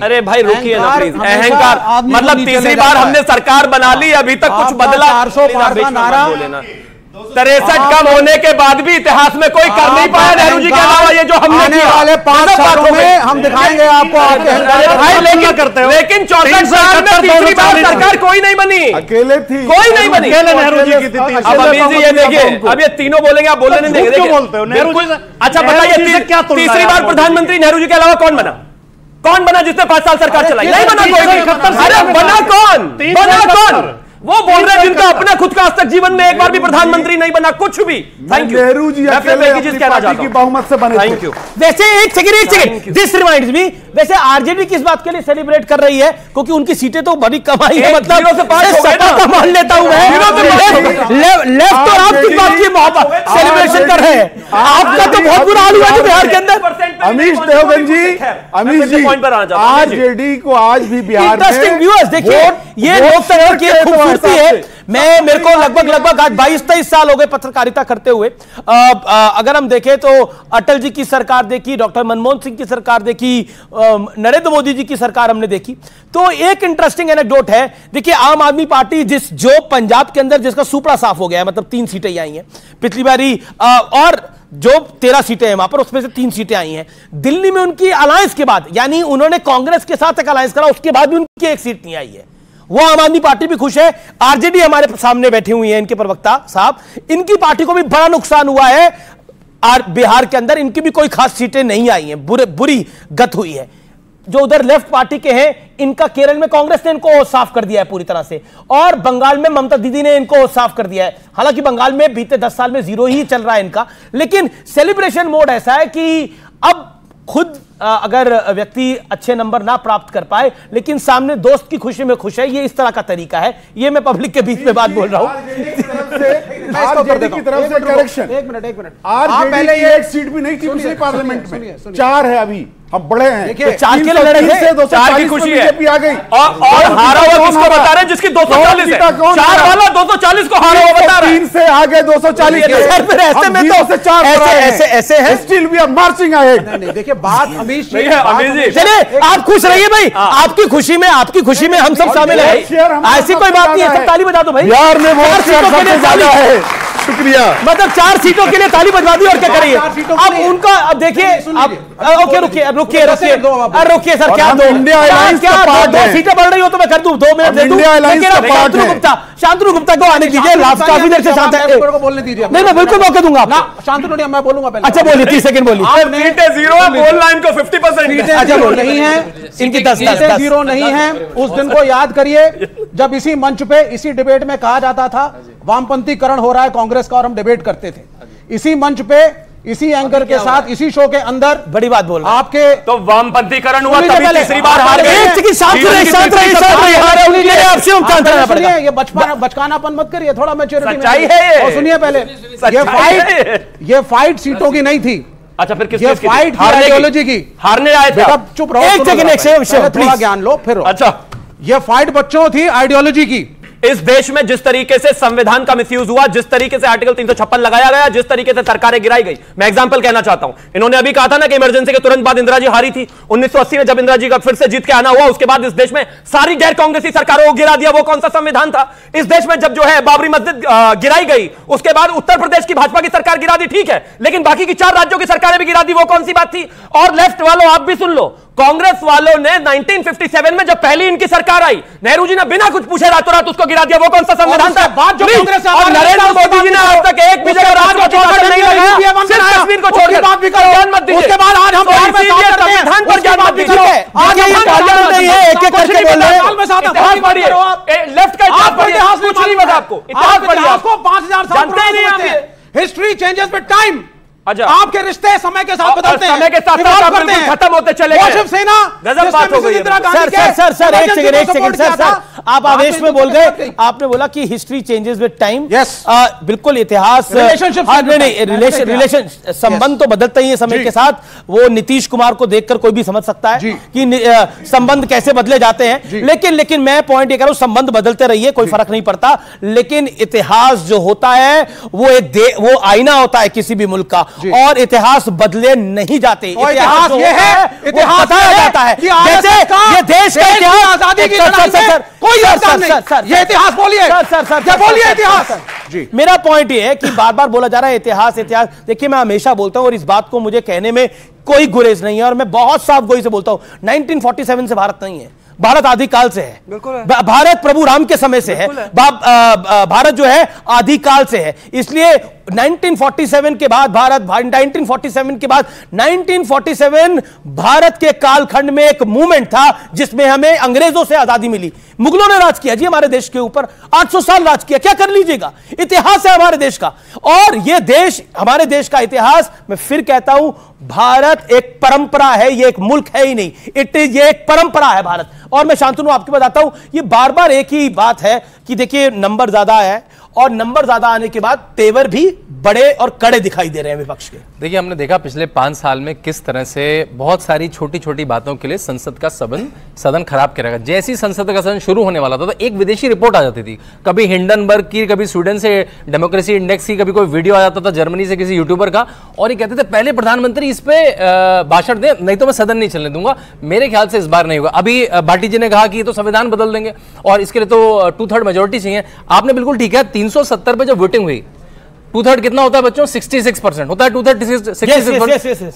अरे भाई रुकिए ना प्लीज, अहंकार मतलब तीसरी बार हमने सरकार बना ली, अभी तक कुछ बदला। 63 कम होने के बाद भी इतिहास में कोई कर नहीं पाया नेहरू जी के अलावा ये जो हमने आने वाले 5 सालों में हम दिखाएंगे आपको। लेकिन 64 साल में तीसरी बार सरकार कोई नहीं बनी, अकेले थी, कोई नहीं बनी, नेहरू जी की थी। अब अमीर जी ये देखिए, अब ये तीनों बोलेंगे, आप बोलने नहीं देंगे। बोलते हो नेहरू जी? अच्छा बताइए, तीसरी बार प्रधानमंत्री नेहरू जी के अलावा कौन बना? कौन बना जिसने 5 साल सरकार चलाई? नहीं बना कोई। अरे बना कौन? बना कौन? वो बोल रहे हैं जिनका अपना खुद का आज तक जीवन में एक बार भी प्रधानमंत्री नहीं बना, कुछ भी। Thank you. Nehru ji party की बहुमत से बने। Thank you. वैसे एक सेकंड, दिस रिमाइंड्स मी, वैसे आरजेडी किस बात के लिए सेलिब्रेट कर रही है? क्योंकि उनकी सीटें तो बड़ी कम आई है, मतलब मान लेता हूं मैं। लेफ्ट और आप किस बात की सेलिब्रेशन कर रहे हैं? आपका तो बहुत बुरा हाल हुआ है बिहार के अंदर। अमीश देवगन जी, अमीश जी, आरजेडी को आज भी बिहार में इंटरेस्टिंग व्यूअर्स देखिए, ये लोकतंत्र की खूबसूरती है। मेरे को लगभग आज 22-23 साल हो गए पत्रकारिता करते हुए। अगर हम देखें तो अटल जी की सरकार देखी, डॉक्टर मनमोहन सिंह की सरकार देखी, नरेंद्र मोदी जी की सरकार हमने देखी। तो एक इंटरेस्टिंग एनेक्डोट है, देखिए आम आदमी पार्टी जो पंजाब के अंदर जिसका सुपड़ा साफ हो गया है, मतलब 3 सीटें आई हैं पिछली बारी, और जो 13 सीटें हैं वहां पर, उसमें से 3 सीटें आई हैं। दिल्ली में उनकी अलायंस के बाद, यानी उन्होंने कांग्रेस के साथ एक अलायंस करा, उसके बाद भी उनकी एक सीट नहीं आई है। वो आम आदमी पार्टी भी खुश है। आरजेडी हमारे सामने बैठी हुई है, इनके प्रवक्ता साहब, इनकी पार्टी को भी बड़ा नुकसान हुआ है। बिहार के अंदर इनकी भी कोई खास सीटें नहीं आई हैं, बुरी गत हुई है। जो उधर लेफ्ट पार्टी के हैं, इनका केरल में कांग्रेस ने इनको साफ कर दिया है पूरी तरह से, और बंगाल में ममता दीदी ने इनको साफ कर दिया है। हालांकि बंगाल में बीते 10 साल में 0 ही चल रहा है इनका, लेकिन सेलिब्रेशन मोड ऐसा है कि अब खुद अगर व्यक्ति अच्छे नंबर ना प्राप्त कर पाए लेकिन सामने दोस्त की खुशी में खुश है, ये इस तरह का तरीका है। ये मैं पब्लिक के बीच में बात बोल रहा हूं। आरजेडी की तरफ से करेक्शन, एक मिनट पहले ये एक सीट भी नहीं थी पिछले पार्लियामेंट में, 4 है अभी, हम बड़े हैं। तो 4 के लिए लड़े थे, 4 की खुशी है बीजेपी आ गई और हारा हुआ किसको बता रहे हैं? जिसकी 240 है, 4 वाला 240 को हारा हुआ बता रहे हैं। 3 से आगे 240 ऐसे में तो ऐसे है, still we are marching ahead. नहीं देखिए बात अमीश जी, चलिए आप खुश रहिए भाई, आपकी खुशी में हम सब शामिल हैं। ऐसी कोई बात नहीं है, सब ताली बजा दो भाई। बिहार में वोट शेयर सबसे ज्यादा है, शुक्रिया। मतलब 4 सीटों के लिए ताली बजवा दी और क्या करिए अब उनका। अब देखिए आप ओके रुकिए सर, क्या दो इंडिया अलायंस क्या का पार्ट 2 सीटें बढ़ रही हो तो मैं कर दूं, 2 मिनट दे दूं। इंडिया अलायंस का पार्ट है। शांतनु गुप्ता को आने दीजिए, काफी देर से शांत है, बोलने दीजिए। नहीं मैं बिल्कुल मौका दूंगा ना शांतनु नहीं, मैं बोलूंगा पहले। अच्छा बोलिए, 30 सेकंड बोलिए। सीटें 0 है, बोल लाइन को 50%। अच्छा नहीं है इनकी 10 0 नहीं है। उस दिन को याद करिए जब इसी मंच पे इसी डिबेट में कहा जाता था वामपंथीकरण हो रहा है कांग्रेस का, और हम डिबेट करते थे इसी मंच पे इसी एंकर के साथ इसी शो के अंदर। बड़ी बात बोल रहे आपके तो वामपंथीकरण हुआ तभी तीसरी बार हार गए। ये बचकानापन मत करिए, थोड़ा मैच्योरिटी सच्चाई है ये। और सुनिए पहले, ये फाइट सीटों की नहीं थी। अच्छा फिर किस ये फाइट आइडियोलॉजी की। हारने आए थे, चुप रहो, एक सेकंड थोड़ा ज्ञान लो फिर। अच्छा ये फाइट बच्चों थी आइडियोलॉजी की। इस देश में जिस तरीके से संविधान का मिसयूज हुआ, जिस तरीके से आर्टिकल 356 लगाया गया, जिस तरीके से सरकारें गिराई गई, मैं एग्जांपल कहना चाहता हूं। इन्होंने अभी कहा था ना कि इमरजेंसी के तुरंत बाद इंदिरा जी हारी थी 1980 में, जब इंदिरा जी का फिर से जीत के आना हुआ, उसके बाद इस देश में सारी गैर कांग्रेसी सरकारों को गिरा दिया। वो कौन सा संविधान था? इस देश में जब जो है बाबरी मस्जिद गिराई गई, उसके बाद उत्तर प्रदेश की भाजपा की सरकार गिरा दी, ठीक है, लेकिन बाकी की 4 राज्यों की सरकारें भी गिरा दी। वो कौन सी बात थी? और लेफ्ट वालों आप भी सुन लो, कांग्रेस वालों ने 1957 में जब पहली इनकी सरकार आई, नेहरू जी ने बिना कुछ पूछे रातों रात उसको गिरा दिया। वो कौन सा संविधान था? और नरेंद्र मोदी जी ने आज तक एक भी जगह राज को नहीं लगाया, सिर्फ कश्मीर को छोड़ के ज्ञान मत दीजिए। उसके बाद आज हम संविधान पर ज्ञान मत दीजिए। आज ये पार्लियामेंट नहीं है, एक एक करके बोल रहे हैं। इतिहास पढ़िए, लेफ्ट का इतिहास पढ़िए, कुछ नहीं पता आपको। इतिहास पढ़िए, आपको 5000 साल जानते ही नहीं हैं। History changes with time. अच्छा आपके रिश्ते समय के साथ बदलते हैं, समय के साथ खत्म होते चले गए। शिवसेना गजब बात हो गई। सर एक सेकंड सर आप आवेश में बोल गए। आपने बोला कि हिस्ट्री चेंजेस विद टाइम। बिल्कुल, इतिहास रिलेशन संबंध तो बदलता ही है समय के साथ। वो नीतीश कुमार को देखकर कोई भी समझ सकता है कि संबंध कैसे बदले जाते हैं। लेकिन मैं पॉइंट ये कह रहा हूं, संबंध बदलते रहिए, कोई फर्क नहीं पड़ता, लेकिन इतिहास जो होता है वो आईना होता है किसी भी मुल्क का, और इतिहास बदले नहीं जाते। इतिहास ये है, इतिहास बताया जाता है कि जैसे ये देश का इतिहास, आजादी की लड़ाई में कोई योगदान नहीं। ये इतिहास बोलिए सर, बोलिए इतिहास। मेरा पॉइंट ये है कि बार बार बोला जा रहा है इतिहास। देखिए, मैं हमेशा बोलता हूं और इस बात को मुझे कहने में कोई गुरेज नहीं है, और मैं बहुत साफ गोई से बोलता हूं, 1947 से भारत नहीं है, भारत आदिकाल से है। भारत प्रभु राम के समय से है। भारत जो है आदिकाल से है। इसलिए 1947 के बाद 1947 भारत के कालखंड में एक मूवमेंट था जिसमें हमें अंग्रेजों से आजादी मिली। मुगलों ने राज किया जी हमारे देश के ऊपर, 800 साल राज किया, क्या कर लीजिएगा, इतिहास है हमारे देश का। और यह देश, हमारे देश का इतिहास, मैं फिर कहता हूं, भारत एक परंपरा है, यह एक मुल्क है ही नहीं, ये एक परंपरा है भारत। और मैं शांतनु आपको बताता हूं, ये बार बार एक ही बात है कि देखिए नंबर ज्यादा है, और नंबर ज्यादा आने के बाद तेवर भी बड़े और कड़े दिखाई दे रहे हैं विपक्ष के। देखिए, हमने देखा पिछले 5 साल में किस तरह से बहुत सारी छोटी छोटी बातों के लिए संसद का सदन खराब किया गया। जैसे ही संसद का सदन शुरू होने वाला था तो एक विदेशी रिपोर्ट आ जाती थी, कभी हिंडनबर्ग की, कभी स्वीडन से डेमोक्रेसी इंडेक्स की, कभी कोई वीडियो आ जाता था जर्मनी से किसी यूट्यूबर का, और ये कहते थे पहले प्रधानमंत्री इस पे भाषण दें, नहीं तो मैं सदन नहीं चलने दूंगा। मेरे ख्याल से इस बार नहीं होगा। अभी भाटी जी ने कहा कि तो संविधान बदल देंगे और इसके लिए तो 2/3 मेजोरिटी चाहिए। आपने बिल्कुल ठीक है, 370 पे जब वोटिंग हुई, 2/3 कितना होता है बच्चों? 66% होता है। 2/3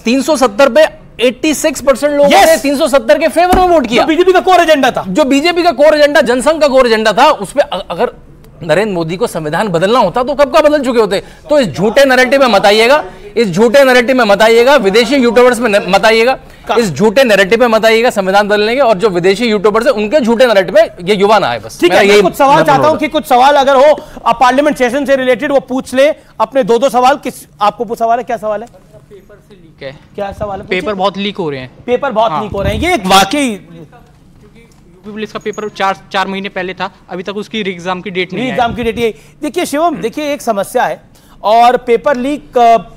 370 पे 86% लोगों ने 370 के फेवर में वोट किया। बीजेपी का कोर एजेंडा था, जो बीजेपी का कोर एजेंडा, जनसंघ का कोर एजेंडा था, उस पर अगर नरेंद्र मोदी को संविधान बदलना होता तो कब का बदल चुके होते। तो इस झूठे नैरेटिव में मत आइएगा, इस झूठे नैरेटिव में मत आइएगा, विदेशी यूट्यूबर्स में मत आइएगा, इस झूठे नैरेटिव में मत आइएगा संविधान बदलने के। और जो विदेशी यूट्यूबर्स हैं उनके झूठे नैरेटिव में ये युवा ना आए। बस ठीक है, मैं कुछ सवाल चाहता हूं कि कुछ सवाल अगर हो पार्लियामेंट सेशन से रिलेटेड वो पूछ ले अपने 2-2 सवाल। आपको सवाल है, क्या सवाल है? पेपर से लीक है। क्या सवाल है? पेपर बहुत लीक हो रहे हैं। पेपर बहुत लीक हो रहे हैं, ये एक वाकई यूपी पुलिस का पेपर 4 महीने पहले था, अभी तक उसकी एग्जाम की डेट नहीं है। एग्जाम की डेट ये देखिए शिवम, देखिए एक समस्या है और पेपर लीक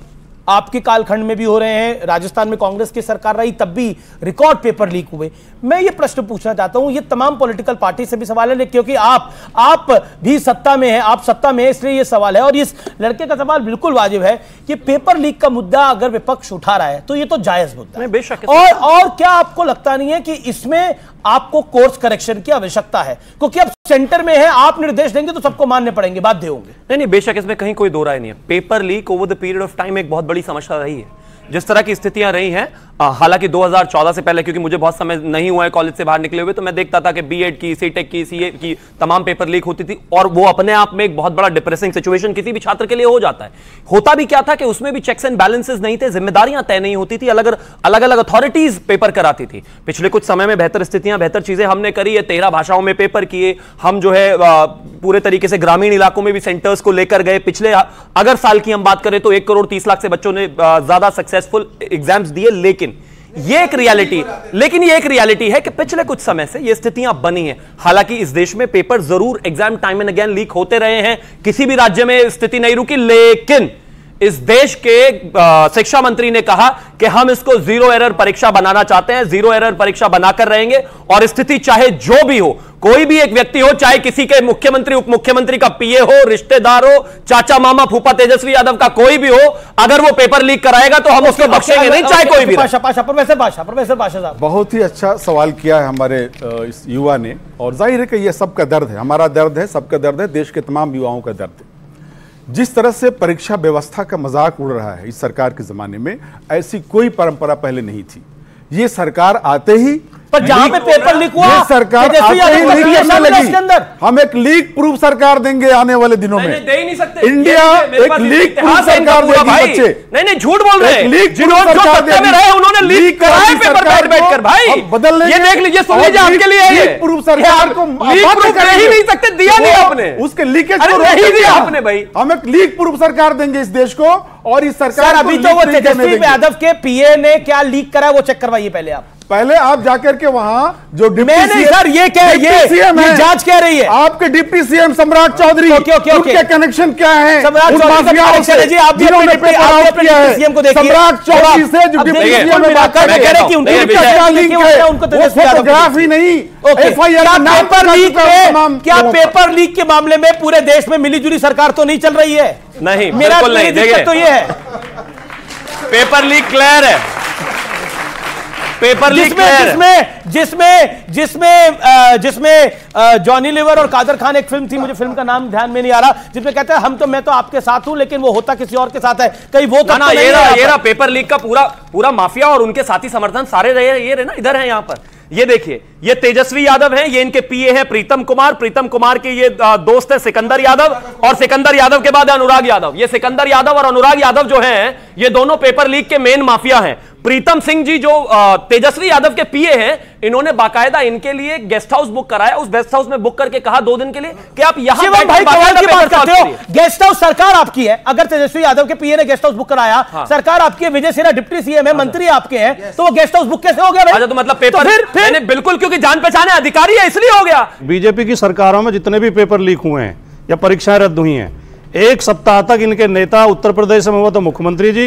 आपके कालखंड में भी हो रहे हैं, राजस्थान में कांग्रेस की सरकार रही तब भी रिकॉर्ड पेपर लीक हुए। मैं ये प्रश्न पूछना चाहता हूं, ये तमाम पॉलिटिकल पार्टी से भी सवाल है क्योंकि आप भी सत्ता में हैं, आप सत्ता में हैं, इसलिए ये सवाल है और इस लड़के का सवाल बिल्कुल वाजिब है कि पेपर लीक का मुद्दा अगर विपक्ष उठा रहा है तो ये तो जायज मुद्दा है बेशक। और क्या आपको लगता नहीं है कि इसमें आपको कोर्स करेक्शन की आवश्यकता है, क्योंकि अब सेंटर में है, आप निर्देश देंगे तो सबको मानने पड़ेंगे, बाध्य होंगे। नहीं, बेशक इसमें कहीं कोई दो राय नहीं है। Paper leak over the period of time एक बहुत बड़ी समस्या रही है। जिस तरह की स्थितियां रही हैं, हालांकि 2014 से पहले, क्योंकि मुझे बहुत समय नहीं हुआ है कॉलेज से बाहर निकले हुए, तो मैं देखता था कि बीएड की, सीटेक की, सीए की तमाम पेपर लीक होती थी और वो अपने आप में एक बहुत बड़ा डिप्रेसिंग सिचुएशन किसी भी छात्र के लिए हो जाता है। होता भी क्या था कि उसमें भी चेक्स एंड बैलेंसेस नहीं थे, जिम्मेदारियां तय नहीं होती थी, अलग अलग अथॉरिटीज पेपर कराती थी। पिछले कुछ समय में बेहतर स्थितियां, बेहतर चीजें हमने करी है। 13 भाषाओं में पेपर किए हम, जो है पूरे तरीके से ग्रामीण इलाकों में भी सेंटर्स को लेकर गए। पिछले अगर साल की हम बात करें तो 1 करोड़ 30 लाख से बच्चों ने ज्यादा सक्सेसफुल एग्जाम्स दिए। लेकिन ये एक रियलिटी है कि पिछले कुछ समय से ये स्थितियां बनी हैं। हालांकि इस देश में पेपर जरूर exam time and again leak होते रहे हैं, किसी भी राज्य में स्थिति नहीं रुकी, लेकिन इस देश के शिक्षा मंत्री ने कहा कि हम इसको जीरो एरर परीक्षा बनाना चाहते हैं, जीरो एरर परीक्षा बनाकर रहेंगे और स्थिति चाहे जो भी हो, कोई भी एक व्यक्ति हो, चाहे किसी के मुख्यमंत्री उप मुख्यमंत्री का पीए हो, रिश्तेदार हो, चाचा मामा फूफा तेजस्वी यादव का कोई भी हो, अगर वो पेपर लीक कराएगा तो हम उसको बख्शेंगे नहीं, चाहे कोई भी। प्रोफेसर पाशा साहब, बहुत ही अच्छा सवाल किया है हमारे इस युवा ने और जाहिर है कि यह सबका दर्द है, हमारा दर्द है, सबका दर्द है, देश के तमाम युवाओं का दर्द है। जिस तरह से परीक्षा व्यवस्था का मजाक उड़ रहा है इस सरकार के जमाने में, ऐसी कोई परंपरा पहले नहीं थी। ये सरकार आते ही, पर जहां पे पेपर लीक हुआ, ये सरकार आते ही लीक करने लगी। हम एक लीक प्रूफ सरकार देंगे आने वाले दिनों में। दे ही नहीं सकते। इंडिया एक लीक प्रूफ सरकार देगी बच्चे। नहीं, झूठ बोल रहे हैं। लीक जो सत्ता में रहे उन्होंने लीक कराया पेपर बैठकर। भाई बदलने, ये देख लीजिए, सुन लीजिए, आपके लिए है। लीक प्रूफ सरकार को लीक प्रूफ कर ही नहीं सकते, दिया नहीं आपने, उसके लीकेज को नहीं दिया आपने। भाई हम एक लीक प्रूफ सरकार देंगे इस देश को और इस सरकार अभी तो वो तेजस्वी यादव के पीए ने क्या लीक करा वो चेक करवाइए पहले आप जाकर के वहां जो डिप्टी सर ये जांच कह रही है, आपके डिप्टी सीएम सम्राट चौधरी उनके कनेक्शन क्या है, सम्राट चौधरी जी, आप सीएम को देखिए, सम्राट चौधरी से जो डिप्टी सीएम में बात कर रहे हैं कि उनको फोटोग्राफ ही नहीं, क्या पेपर लीक के मामले में पूरे देश में मिलीजुली सरकार तो नहीं चल रही है? नहीं, मेरा दिक्कत तो ये है, पेपर लीक क्लियर है। पेपर लीक जिसमें जॉनी लीवर और कादर खान, एक फिल्म थी, मुझे फिल्म का नाम ध्यान में नहीं आ रहा, जिसमें कहते हैं मैं तो आपके साथ हूं लेकिन वो होता किसी और के साथ है, कहीं वो तो ना, ये रहा पेपर लीक का पूरा माफिया और उनके साथी समर्थन सारे ये ना इधर है। यहां पर ये देखिए, ये तेजस्वी यादव हैं, ये इनके पीए हैं प्रीतम कुमार के ये दोस्त है सिकंदर यादव, और सिकंदर यादव के बाद अनुराग यादव। ये सिकंदर यादव और अनुराग यादव जो हैं, ये दोनों पेपर लीक के मेन माफिया हैं। प्रीतम सिंह जी जो तेजस्वी यादव के पीए हैं, इन्होंने बाकायदा इनके लिए गेस्ट हाउस बुक कराया, उस गेस्ट हाउस में बुक करके कहा 2 दिन के लिए कि आप यहां गेस्ट हाउस सरकार आपकी है। अगर तेजस्वी यादव के पीए ने गेस्ट हाउस बुक कराया, सरकार आपकी है, विजय सिन्हा डिप्टी सीएम है, मंत्री आपके हैं, तो वो गेस्ट हाउस बुक कैसे हो गया? तो मतलब पेपर फिर बिल्कुल, क्योंकि जान पहचाने अधिकारी है इसलिए हो गया। बीजेपी की सरकारों में जितने भी पेपर लीक हुए हैं या परीक्षाएं रद्द हुई हैं, 1 सप्ताह तक इनके नेता, उत्तर प्रदेश में हुआ तो मुख्यमंत्री जी,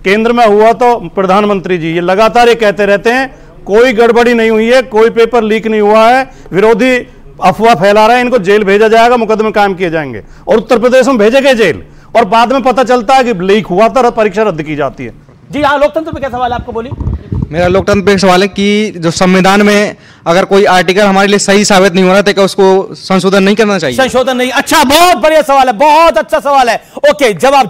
केंद्र में हुआ तो प्रधानमंत्री जी, ये लगातार ये कहते रहते हैं कोई गड़बड़ी नहीं हुई है, कोई पेपर लीक नहीं हुआ है, विरोधी अफवाह फैला रहा है, इनको जेल भेजा जाएगा, मुकदमे कायम किए जाएंगे, और उत्तर प्रदेश में भेजे गए जेल, और बाद में पता चलता है कि लीक हुआ था, परीक्षा रद्द की जाती है। जी हाँ, लोकतंत्र पे क्या सवाल है आपको, बोलिए। मेरा लोकतंत्र पे सवाल है कि जो संविधान में अगर कोई आर्टिकल हमारे लिए सही साबित नहीं हो रहा तो क्या उसको संशोधन नहीं करना चाहिए? संशोधन नहीं, अच्छा, बहुत बढ़िया सवाल है, बहुत अच्छा सवाल है। ओके, जवाब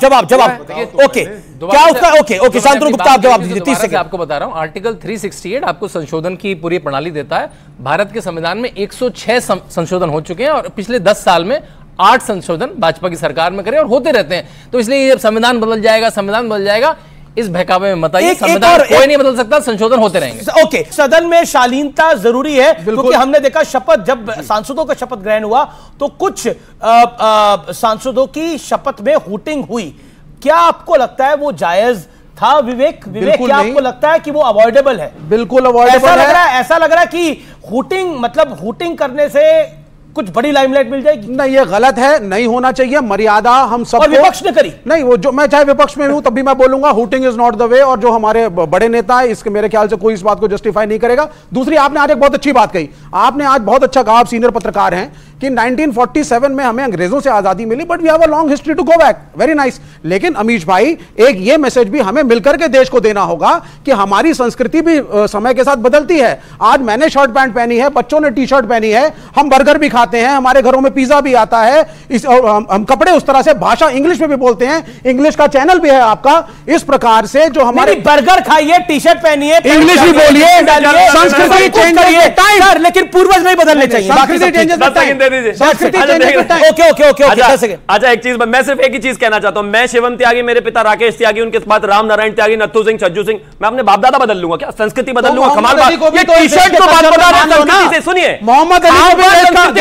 ओके, क्या उसका? ओके, शांतनु गुप्ता आप जवाब दीजिए, 30 सेकंड। आपको बता रहा हूं, आर्टिकल 368 आपको संशोधन की पूरी प्रणाली देता है। भारत के संविधान में 106 संशोधन हो चुके हैं और पिछले 10 साल में 8 संशोधन भाजपा की सरकार में करे और होते रहते हैं। तो इसलिए संविधान बदल जाएगा, इस बहकावे में मत आइए, संविधान कोई नहीं बदल सकता, संशोधन होते रहेंगे। ओके, सदन में शालीनता जरूरी है, क्योंकि हमने देखा शपथ, जब सांसदों का शपथ ग्रहण हुआ तो कुछ सांसदों की शपथ में हूटिंग हुई। क्या आपको लगता है वो जायज था विवेक बिल्कुल क्या नहीं। आपको लगता है कि वो अवॉइडेबल है? बिल्कुल अवॉइडेबल है। ऐसा लग रहा है कि हूटिंग करने से कुछ बड़ी लाइमलाइट मिल जाएगी। नहीं, ये गलत है, नहीं होना चाहिए। मर्यादा हम सब, और विपक्ष ने करी नहीं, वो जो मैं चाहे विपक्ष में हूं तब भी मैं बोलूंगा hooting is not the way. और जो हमारे बड़े नेता है इसके मेरे ख्याल से कोई इस बात को जस्टिफाई नहीं करेगा। दूसरी, आपने आज एक बहुत अच्छी बात कही, आपने आज बहुत अच्छा कहा, आप सीनियर पत्रकार हैं, कि 1947 में हमें अंग्रेजों से आजादी मिली, but we have a long history to go back. Very nice. लेकिन अमीश भाई, एक ये मैसेज भी हमें मिलकर के देश को देना होगा कि हमारी संस्कृति भी समय के साथ बदलती है। आज मैंने शर्ट पैंट पहनी है, बच्चों ने टी शर्ट पहनी है, हम बर्गर भी खाते हैं, हमारे घरों में पिज्जा भी आता है, और हम कपड़े उस तरह से, भाषा इंग्लिश में भी बोलते हैं, इंग्लिश का चैनल भी है आपका। इस प्रकार से जो हमारे बर्गर खाइए, टी शर्ट पहनिए, इंग्लिश भी बोलिए, संस्कृति चेंज करिए, लेकिन पूर्वज नहीं बदलने चाहिए। अच्छा, एक चीज मैं सिर्फ एक ही चीज कहना चाहता हूं। मैं शिवम त्यागी, मेरे पिता राकेश त्यागी, उनके बाद राम नारायण त्यागी, नत्थु सिंह, छज्जू सिंह, मैं अपने बाप दादा बदल लूंगा क्या? संस्कृति बदल लूंगा? कमाल बात। ये टी शर्ट को बात बता रहे हैं, से सुनिए, मोहम्मद अली को भी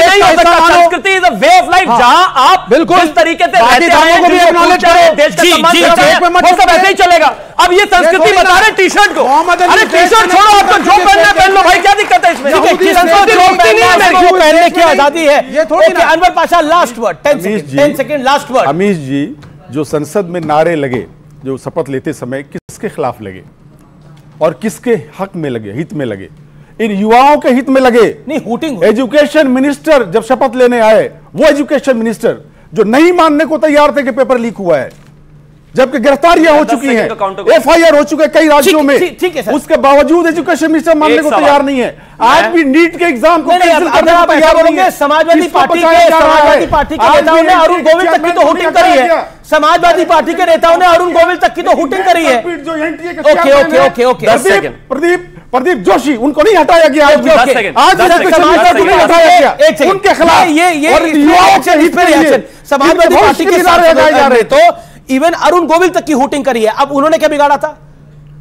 संस्कृति is a way of life, जहां आप बिल्कुल इस तरीके से रहते हैं, देश का सम्मान, वो सब ऐसे ही चलेगा। अब ये संस्कृति बता रहे टी शर्ट को, अरे टी शर्ट छोड़ो, आप तो जो पहनना पहन लो भाई, क्या दिक्कत है इसमें? पहनने की आजादी है। ये थोड़ी Anwar Pasha, last word, 10 second, last word. Amish ji, जो संसद में नारे लगे, जो शपथ लेते समय, किसके खिलाफ लगे और किसके हक में लगे, हित में लगे? इन युवाओं के हित में लगे। नहीं, हूटिंग। एजुकेशन मिनिस्टर जब शपथ लेने आए, वो एजुकेशन मिनिस्टर जो नहीं मानने को तैयार थे कि पेपर लीक हुआ है, जबकि गिरफ्तारियां हो चुकी हैं, FIR हो चुके कई राज्यों में, उसके बावजूद एजुकेशन मिनिस्टर मानने को तैयार नहीं है। आज भी नीट के एग्जाम को कैंसिल करने को तैयार नहीं है। समाजवादी पार्टी के नेताओं ने अरुण गोविल तक की तो हूटिंग करी है। समाजवादी पार्टी के नेताओं ने अरुण गोविल तक की तो हूटिंग करी है। प्रदीप जोशी, उनको नहीं हटाया गया, आज उनके खिलाफ समाजवादी पार्टी के सारे जा रहे, तो इवन अरुण गोविल तक की हूटिंग करी है। अब उन्होंने क्या बिगाड़ा था?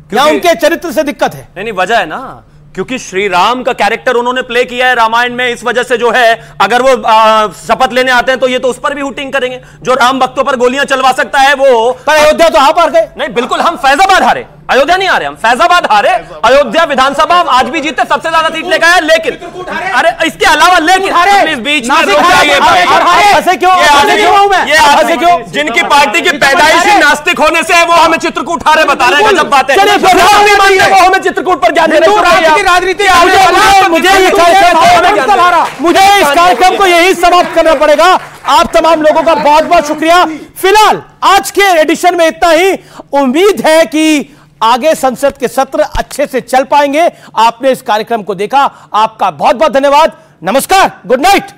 क्या उनके चरित्र से दिक्कत है? नहीं, वजह है ना, क्योंकि श्री राम का कैरेक्टर उन्होंने प्ले किया है रामायण में, इस वजह से जो है, अगर वो शपथ लेने आते हैं तो ये तो उस पर भी हूटिंग करेंगे। जो राम भक्तों पर गोलियां चलवा सकता है वो, पर अयोध्या तो आप हार गए। नहीं, बिल्कुल, हम फैजाबाद हारे, अयोध्या नहीं हारे, हम फैजाबाद हारे। अयोध्या विधानसभा आज भी जीते, सबसे ज्यादा सीट लेकर आए, लेकिन अरे इसके अलावा, लेकिन इस बीच में जिनकी पार्टी की पैदाइशी नास्तिक होने से वो हमें चित्रकूट हारे बता रहे हैं। जब बात है वो हमें चित्रकूट पर ज्ञान दे रहे हैं। मुझे इस कार्यक्रम को यही समाप्त करना पड़ेगा। आप तमाम लोगों का बहुत बहुत शुक्रिया। फिलहाल आज के एडिशन में इतना ही। उम्मीद है कि आगे संसद के सत्र अच्छे से चल पाएंगे। आपने इस कार्यक्रम को देखा, आपका बहुत बहुत धन्यवाद। नमस्कार, गुड नाइट।